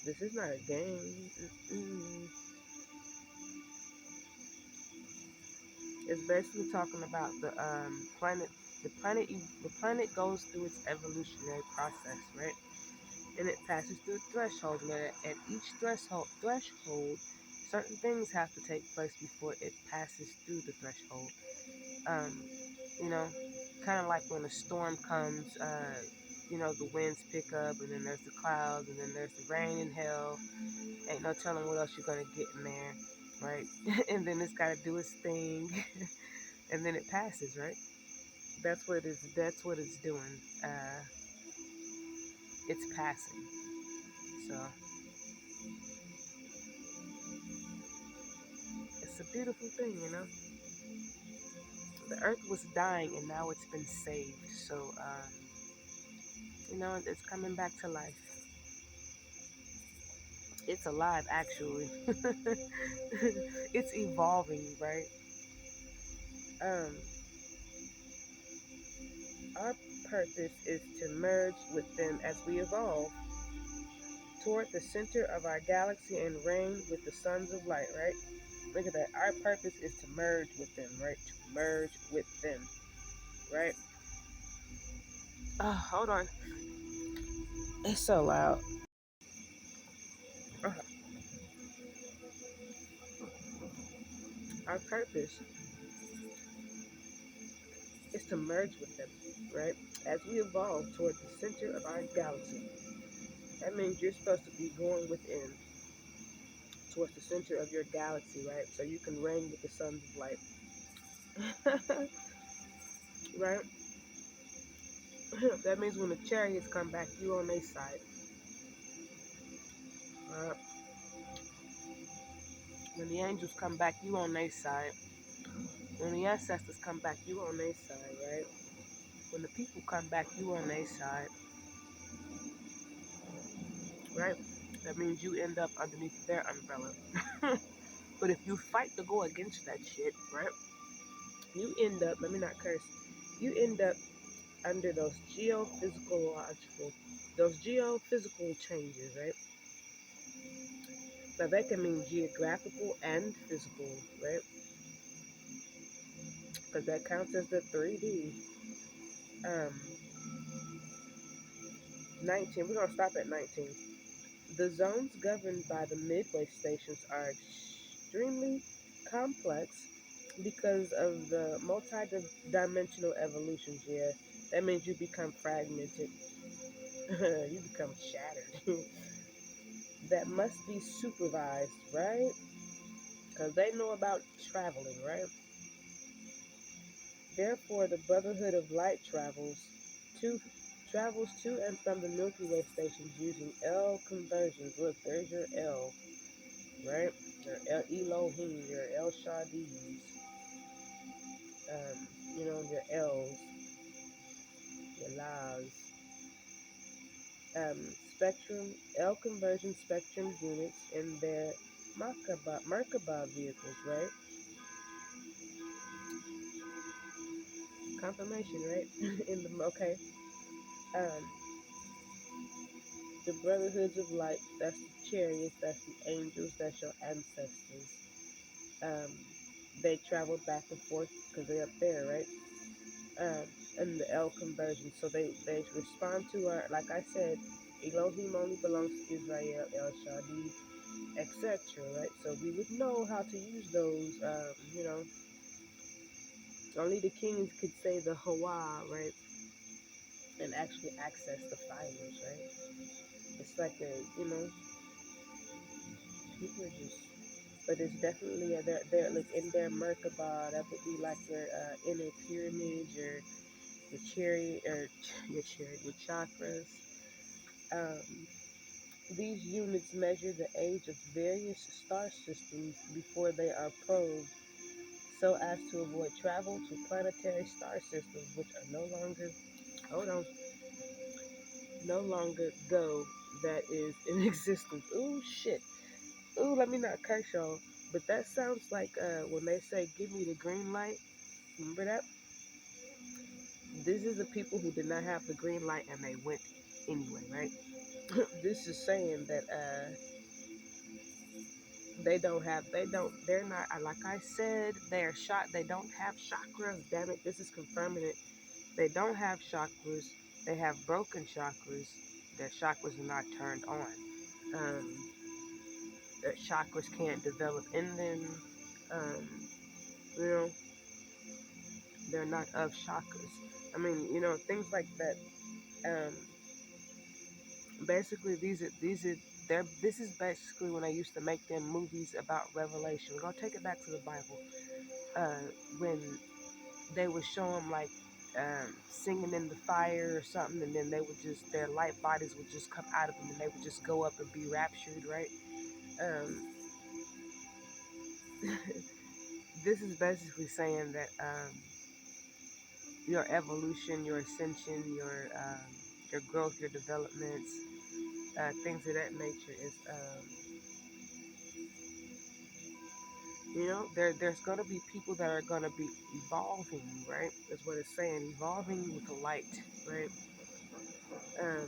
this is not a game. Mm-mm. It's basically talking about the planet. The planet goes through its evolutionary process, right? And it passes through thresholds. And at each threshold, certain things have to take place before it passes through the threshold. Um, you know, kind of like when a storm comes. The winds pick up, and then there's the clouds, and then there's the rain and hail. Ain't no telling what else you're gonna get in there, right? And then it's gotta do its thing, and then it passes, right? That's what it is. That's what it's doing. It's passing. So it's a beautiful thing. The earth was dying, and now it's been saved. So it's coming back to life. It's alive, actually. It's evolving, right? Um, our purpose is to merge with them as we evolve toward the center of our galaxy and reign with the sons of light, right? Look at that. Our purpose is to merge with them, right? To merge with them, right? Oh, hold on. It's so loud. Uh, our purpose is to merge with them, right? As we evolve toward the center of our galaxy. That means you're supposed to be going within towards the center of your galaxy, right? So you can reign with the sons of light. Right? That means when the chariots come back, you on their side. Uh, when the angels come back, you on their side. When the ancestors come back, you on their side, right? When the people come back, you on their side, right? That means you end up underneath their umbrella. But if you fight to go against that shit, right? You end up, let me not curse, you end up under those geophysical changes, right? Now that can mean geographical and physical, right? Because that counts as the 3D. Um, 19. We're gonna stop at 19. The zones governed by the midway stations are extremely complex because of the multi-dimensional evolutions. Yeah, that means you become fragmented. You become shattered. That must be supervised, right? Because they know about traveling, right? Therefore, the Brotherhood of Light to travels to and from the Milky Way stations using L conversions. Look, there's your L, right? Your El Elohim, your El Shadis, your L's, your La's. Spectrum, L conversion spectrum units in their Merkaba vehicles, right? Confirmation, right? Okay. Um, the brotherhoods of light, that's the chariots, that's the angels, that's your ancestors. Um, they travel back and forth because they're up there, right? um, in the L conversion. So they respond to our, like I said, Elohim only belongs to Israel, El Shadi, etc. Right? So we would know how to use those. Only the kings could say the Hawa, right, and actually access the fires, right? It's like people are just, but it's definitely they're like in their Merkabah. That would be like your inner pyramid, your chariot or your chariot, your chakras. Um, these units measure the age of various star systems before they are probed, so as to avoid travel to planetary star systems which are hold on, no longer though that is in existence. Ooh shit. Ooh, let me not curse y'all. But that sounds like when they say give me the green light. Remember that? This is the people who did not have the green light and they went anyway, right? This is saying that they're not, like I said, they're shot, they don't have chakras. Damn it, this is confirming it. They don't have chakras, they have broken chakras. Their chakras are not turned on. Um, their chakras can't develop in them. Um, you know, they're not of chakras. I mean, things like that. Um, basically, this is basically when I used to make them movies about Revelation. We're gonna take it back to the Bible. When they would show them like singing in the fire or something, and then they would just their light bodies would just come out of them, and they would just go up and be raptured, right? Um, this is basically saying that your evolution, your ascension, your growth, your developments, things of that nature is there's going to be people that are going to be evolving, right? That's what it's saying, evolving with the light, right? Um,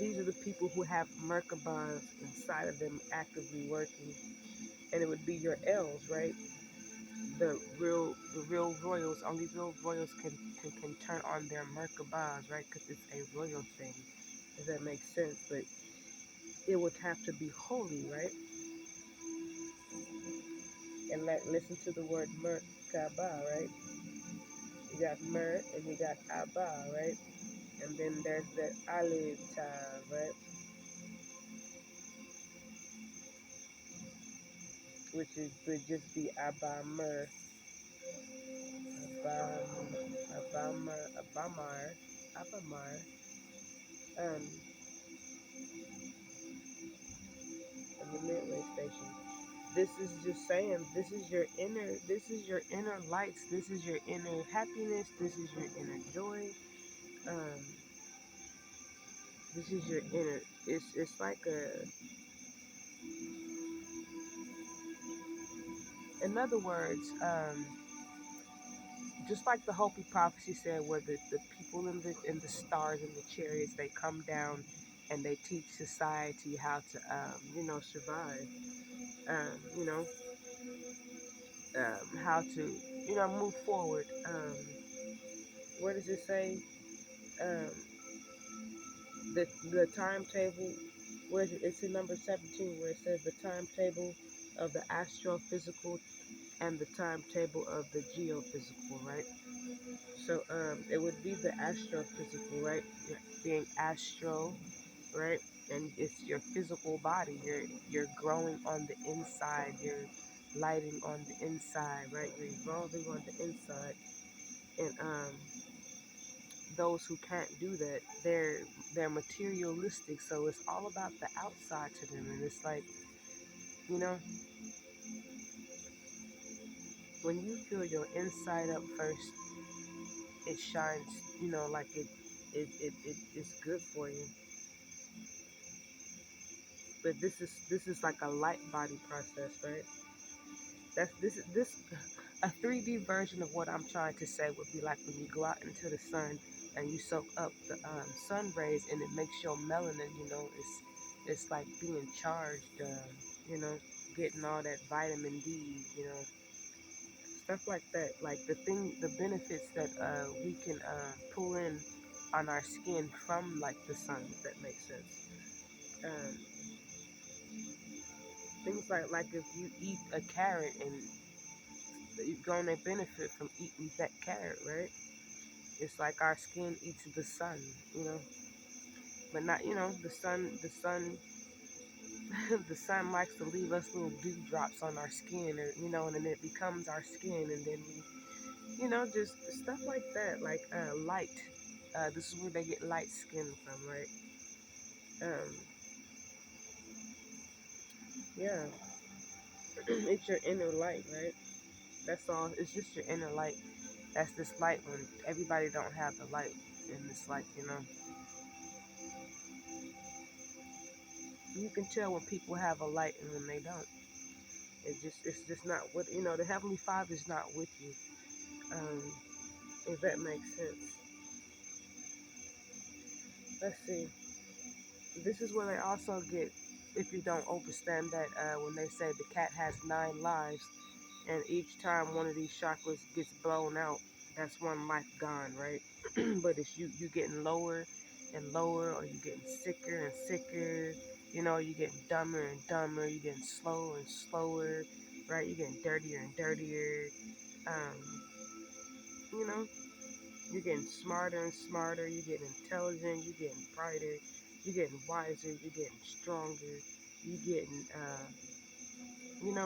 these are the people who have Merkabahs inside of them actively working, and it would be your L's, right? The real royals. Only real royals can turn on their Merkabahs, right? Because it's a royal thing. Does that make sense? But it would have to be holy, right? And listen to the word Merkabah, right? You got Mer and you got Abba, right? And then there's the Alif Tav, right? Which would just be Abba Mer, Abam, Abamar, Abamar, Abamar. Um, and the midway station. This is just saying, this is your inner lights, this is your inner happiness, this is your inner joy. Um, this is your inner. It's like in other words, just like the Hopi prophecy said, where the people in the stars and the chariots they come down and they teach society how to survive. Um, you know how to move forward. What does it say? Um, the timetable. Where is it? It's in number 17 where it says the timetable of the astrophysical and the timetable of the geophysical, right? So it would be the astrophysical, right? You're being astro, right? And it's your physical body. You're growing on the inside. You're lighting on the inside, right? You're evolving on the inside. And those who can't do that, they're materialistic. So it's all about the outside to them. And it's like, you know, when you feel your inside up first, it shines, like it's good for you. But this is like a light body process, right? That's this a 3D version of what I'm trying to say would be like when you go out into the sun and you soak up the sun rays and it makes your melanin, it's like being charged, you know, getting all that vitamin D, stuff like that. Like the benefits that we can pull in on our skin from like the sun. If that makes sense. Um, things like if you eat a carrot and you're gonna benefit from eating that carrot, right? It's like our skin eats the sun, you know, but not, the sun. The sun, the sun likes to leave us little dewdrops on our skin, or and then it becomes our skin, and then just stuff like that, like light. This is where they get light skin from, right? Um, yeah, it's your inner light, right? That's all. It's just your inner light. That's this light when everybody don't have the light, and it's like you can tell when people have a light and when they don't. It's just not what the Heavenly Father is not with you. Um, if that makes sense. Let's see. This is where they also get, if you don't understand that, when they say the cat has 9 lives, and each time one of these chakras gets blown out, that's one life gone, right? But it's you getting lower and lower, or you getting sicker and sicker. You getting dumber and dumber. You getting slower and slower, right? You getting dirtier and dirtier. Um, you know, you're getting smarter and smarter. You're getting intelligent. You're getting brighter. You're getting wiser. You're getting stronger. You're getting,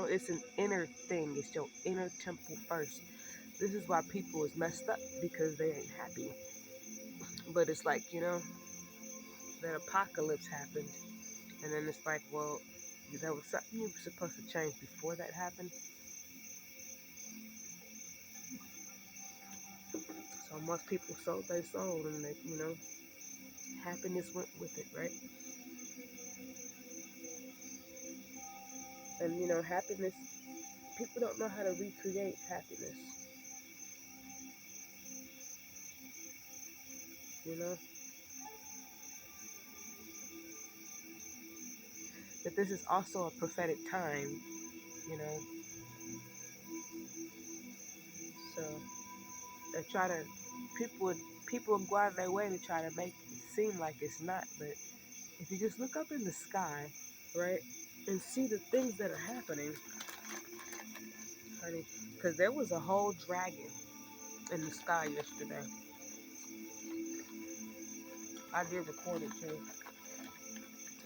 it's an inner thing. It's your inner temple first. This is why people is messed up, because they ain't happy. But it's like, that apocalypse happened. And then it's like, well, there was something you were supposed to change before that happened. So most people sold their soul, and they, happiness went with it, right? And, happiness, people don't know how to recreate happiness, you know? But this is also a prophetic time, you know? So they try to, people would, people would go out of their way to try to make it seem like it's not. But if you just look up in the sky, right, and see the things that are happening, honey, because there was a whole dragon in the sky yesterday. I did record it too.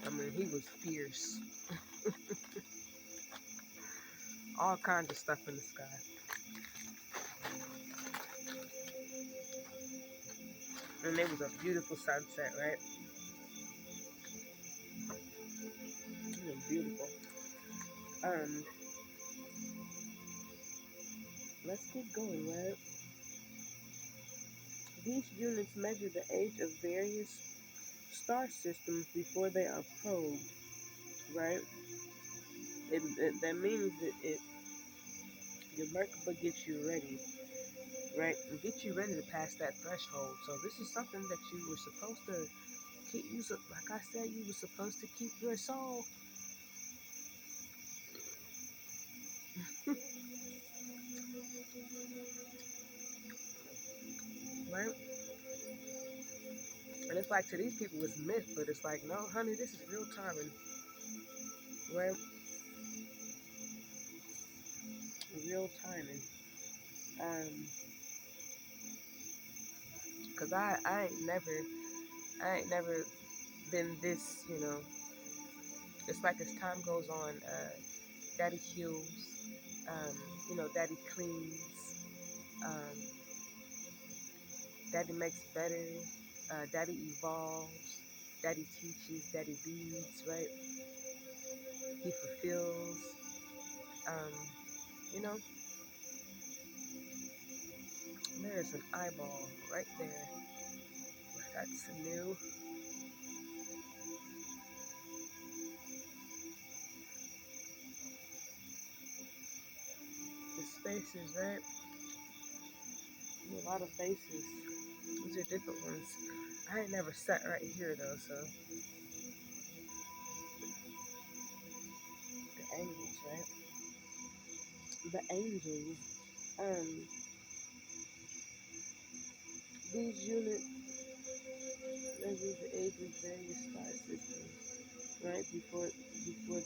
I mean, he was fierce. All kinds of stuff in the sky. And it was a beautiful sunset, right? It was beautiful. Um, let's keep going, right? These units measure the age of various star systems before they are probed, right? That means that your Merkaba gets you ready, right? And get you ready to pass that threshold. So this is something that you were supposed to keep. Like I said, you were supposed to keep your soul, right? And it's like, to these people it's myth, but it's like, no, honey, this is real time, and right, real timing. Um, cause I ain't never been this, It's like as time goes on, Daddy heals, um, Daddy cleans, um, Daddy makes better, Daddy evolves, Daddy teaches, Daddy leads, right? He fulfills, um, you know, there's an eyeball right there. That's new. The spaces, right? A lot of faces. These are different ones. I ain't never sat right here though, so the angels, right? The angels. Um, these units measure the age of various star systems, right? Before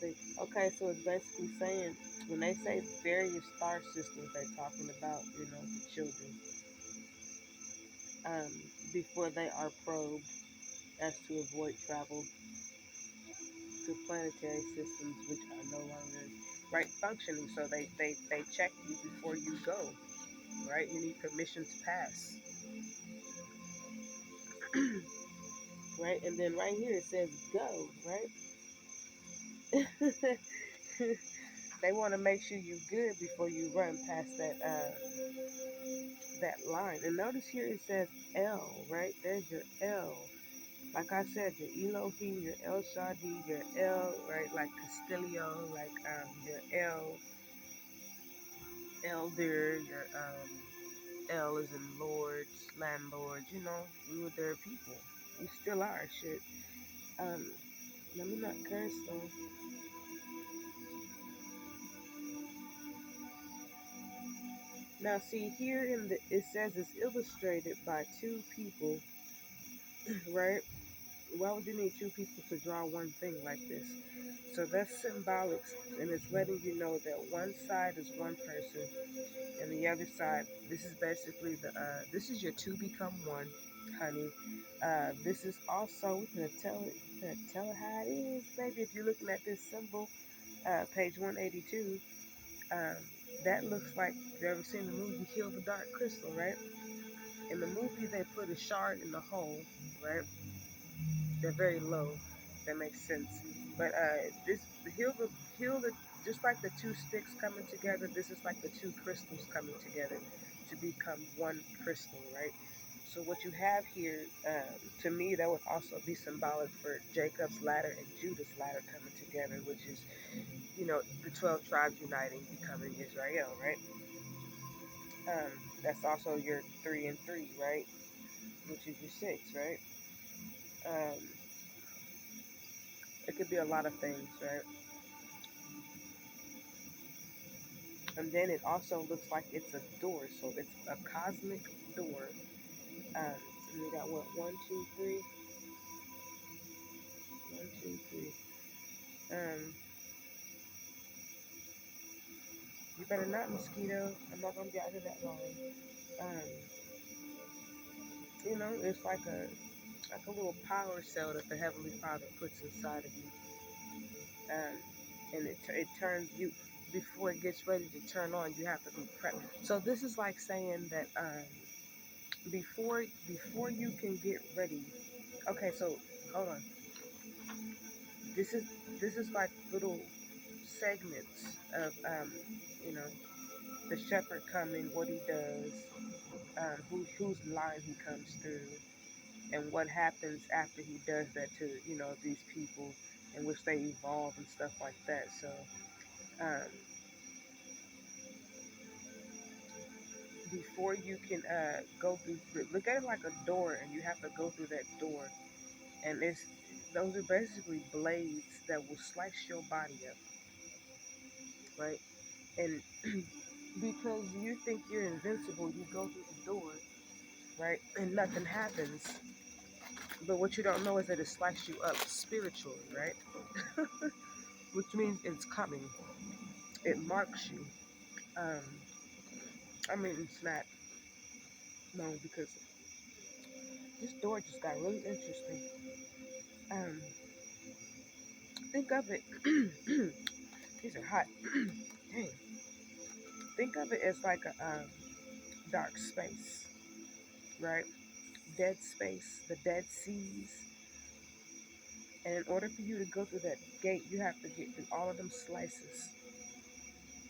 they. Okay, so it's basically saying when they say various star systems, they're talking about the children um, before they are probed as to avoid travel to planetary systems which are no longer right functioning. So they check you before you go, right? You need permission to pass, right? And then right here it says go, right? They want to make sure you're good before you run past that line. And notice here it says L, right? There's your L. Like I said, your Elohim, your El Shadi, your L, right? Like Castillo, like your Elder, your L is in lords, landlords. We were their people. We still are. Shit. Um, Let me not curse though. Now, see here it says it's illustrated by two people, right? Why would you need two people to draw one thing like this? So that's symbolic, and it's letting you know that one side is one person, and the other side. This is basically this is your two become one, honey. This is also we're gonna tell it how it is, baby. If you're looking at this symbol, page 182, um, that looks like you ever seen the movie Heal the Dark Crystal, right? In the movie, they put a shard in the hole, right? They're very low. That makes sense. But this heal the just like the two sticks coming together. This is like the two crystals coming together to become one crystal, right? So what you have here, to me, that would also be symbolic for Jacob's ladder and Judah's ladder coming together, which is the 12 tribes uniting, becoming Israel, right? That's also your 3 and 3, right? Which is your 6, right? Um, it could be a lot of things, right? And then it also looks like it's a door, so it's a cosmic door. Um, and we got what, one, two, three, one, two, three. You better not, mosquito. I'm not gonna be out here that long. Um, it's like a little power cell that the Heavenly Father puts inside of you, um, and it turns you before it gets ready to turn on. You have to be prepped. So this is like saying that before you can get ready. Okay, so hold on. This is this is like little segments of you know the shepherd coming, what he does, whose line he comes through, and what happens after he does that to these people in which they evolve and stuff like that. So um, before you can go through, look at it like a door, and you have to go through that door, and those are basically blades that will slice your body up, right? And because you think you're invincible, you go through the door, right? And nothing happens. But what you don't know is that it slices you up spiritually, right? Which means it's coming. It marks you. Um, I mean, it's not known because this door just got really interesting. Um, think of it. These are hot. Dang. Think of it as like a dark space, right? Dead space, the dead seas. And in order for you to go through that gate, you have to get through all of them slices.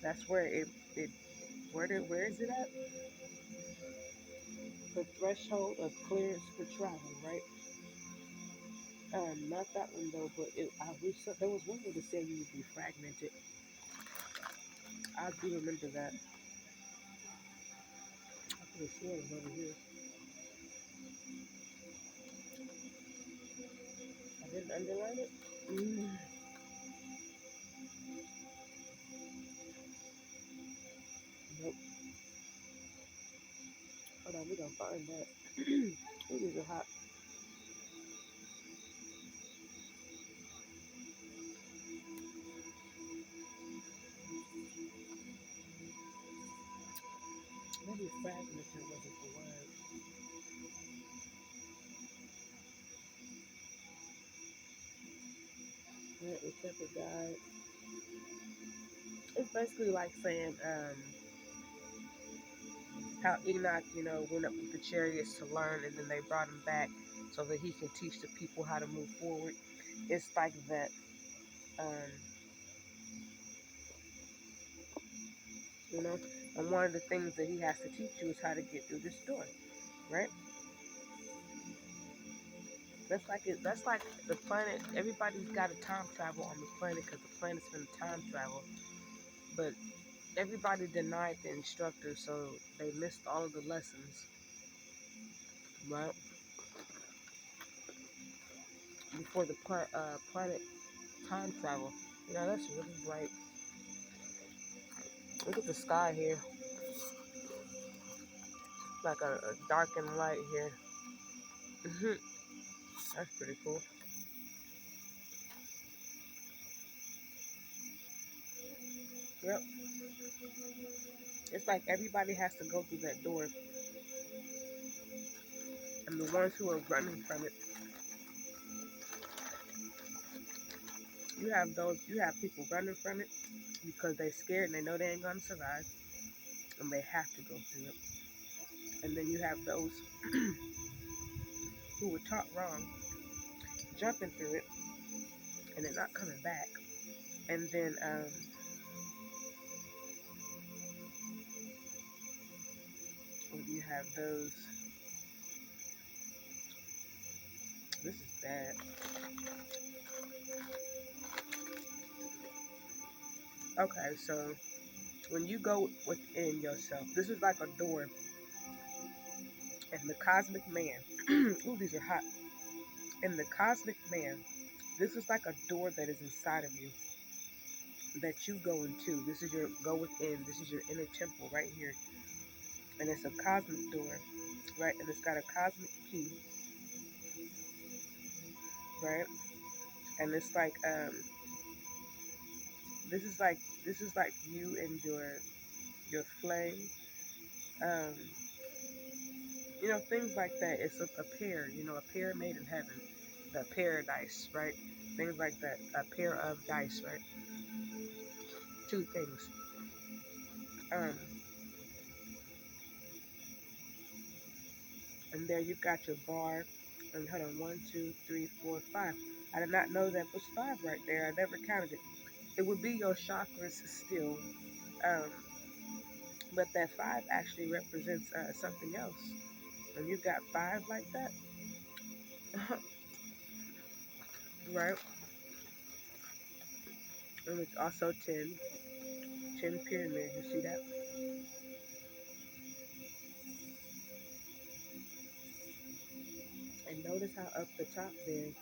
That's where it where is it at? The threshold of clearance for travel, right? Not that one though, but there was one where it said you would be fragmented. I do remember that. I could have sworn it was over here. I didn't underline it. Nope. find that. Ooh, these are hot. Maybe fragmented wasn't the word. Yeah, except for God. It's basically like saying how Enoch, went up with the chariots to learn, and then they brought him back so that he can teach the people how to move forward. It's like that. Um, you know, and one of the things that he has to teach you is how to get through this door, right? That's like the planet. Everybody's got to time travel on the planet because the planet's been time travel, but everybody denied the instructor, so they missed all of the lessons, right? Before the planet time travel. That's really bright. Look at the sky here. Like a darkened light here. That's pretty cool. Yep. It's like everybody has to go through that door, and the ones who are running from it, you have people running from it because they're scared and they know they ain't gonna survive, and they have to go through it. And then you have those who were taught wrong, jumping through it, and they're not coming back. And then you have those. This is bad. Okay, so when you go within yourself, this is like a door, and the cosmic man. Ooh, these are hot. And the cosmic man, this is like a door that is inside of you that you go into. This is your go within. This is your inner temple right here, and it's a cosmic door, right? And it's got a cosmic key, right? And it's like this is like this is like you and your flame, um, things like that. It's a pair, a pair made in heaven, the paradise, right? Things like that, a pair of dice, right? Two things. Um, and there you got your bar. And hold on, one, two, three, four, five. I did not know that was five right there. I never counted it. It would be your chakras still, um, but that five actually represents something else. When you got five like that, right? And it's also 10 pyramid. You see that? And notice how up the top there,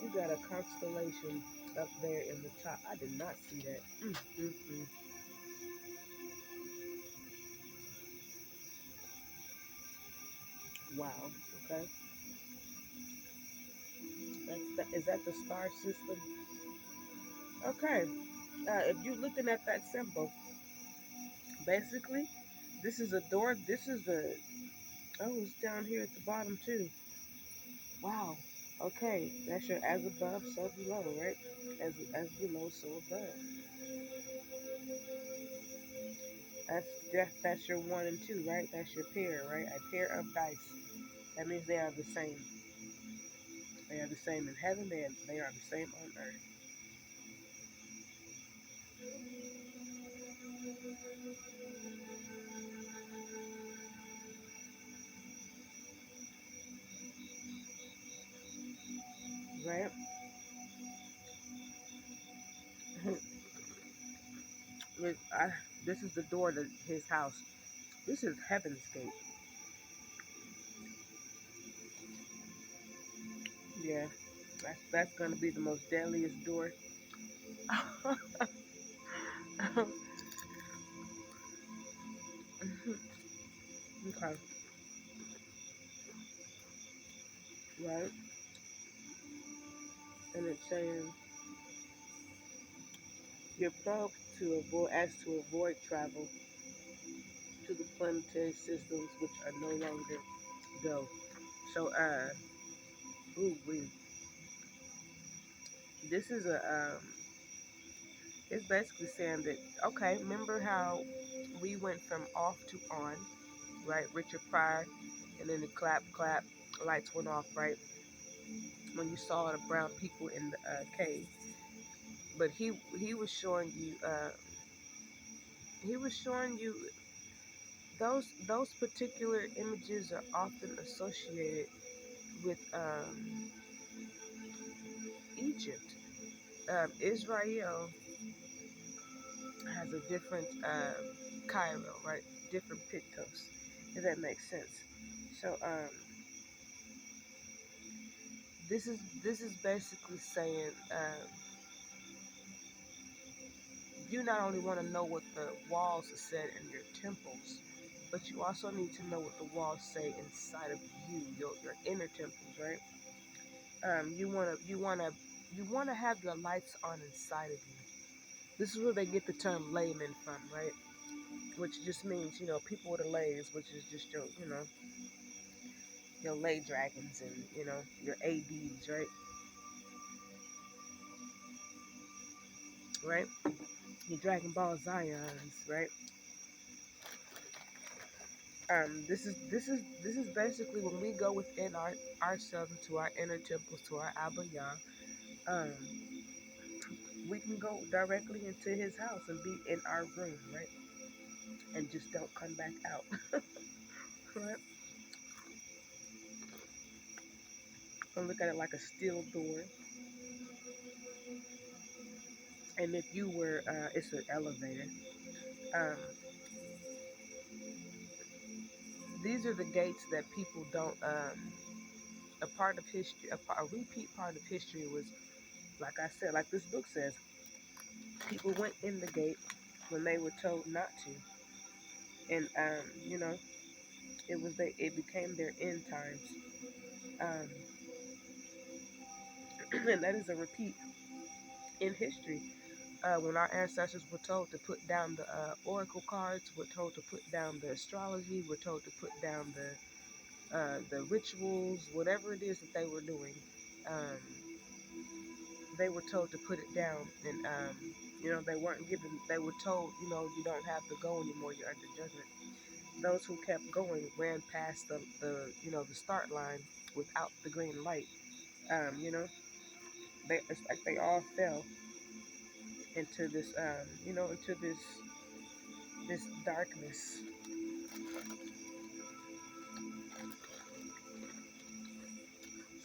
you got a constellation up there in the top. I did not see that. Mm. Wow. Okay. Is that the star system? Okay. If you're looking at that symbol, basically, this is a door. This is the. Oh, it's down here at the bottom too. Wow. Okay, that's your as above, so below, right? As below, so above. That's your one and two, right? That's your pair, right? A pair of dice. That means they are the same. They are the same in heaven. They are the same on earth, right? I, this is the door to his house. This is Heaven's Gate. Yeah, that's gonna be the most deadliest door. Okay. right? And it's saying you're probed to avoid travel to the planetary systems which are no longer go. So ooh we this is a it's basically saying that, okay, remember how we went from off to on, right? Richard Pryor, and then the clap clap lights went off, right? When you saw the brown people in the cave, but he was showing you he was showing you those particular images are often associated with Egypt. Israel has a different Cairo, right? Different pictos, if that makes sense. So this is basically saying you not only want to know what the walls said in your temples, but you also need to know what the walls say inside of you, your inner temples, right? You wanna have your lights on inside of you. This is where they get the term layman from, right? Which just means, people with the lays, which is just your lay dragons and your ADs, right? Right? Your Dragon Ball Zions, right? This is basically when we go within ourselves, into our inner temples, to our Abba Yah. Um, we can go directly into his house and be in our room, right? And just don't come back out, right? And look at it like a steel door. And if you were, it's an elevator. Um, these are the gates that people don't. A part of history, a repeat part of history was, like I said, like this book says, people went in the gate when they were told not to, and it became their end times, um, and that is a repeat in history. When our ancestors were told to put down the oracle cards, were told to put down the astrology, were told to put down the rituals, whatever it is that they were doing. Um, they were told to put it down, and they weren't given. They were told, you don't have to go anymore. You're under judgment. Those who kept going ran past the start line without the green light. Um, you know, it's like they all fell into this, into this darkness.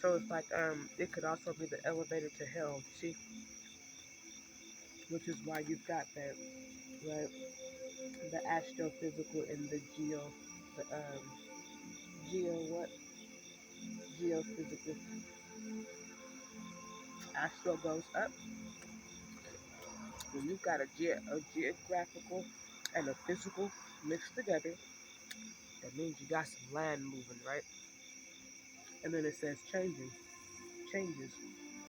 So it's like it could also be the elevator to hell. See, which is why you've got that, right? The astrophysical and the the geo what geophysical. Astro goes up. When you've got a geographical and a physical mixed together, that means you got some land moving, right? And then it says changing, changes.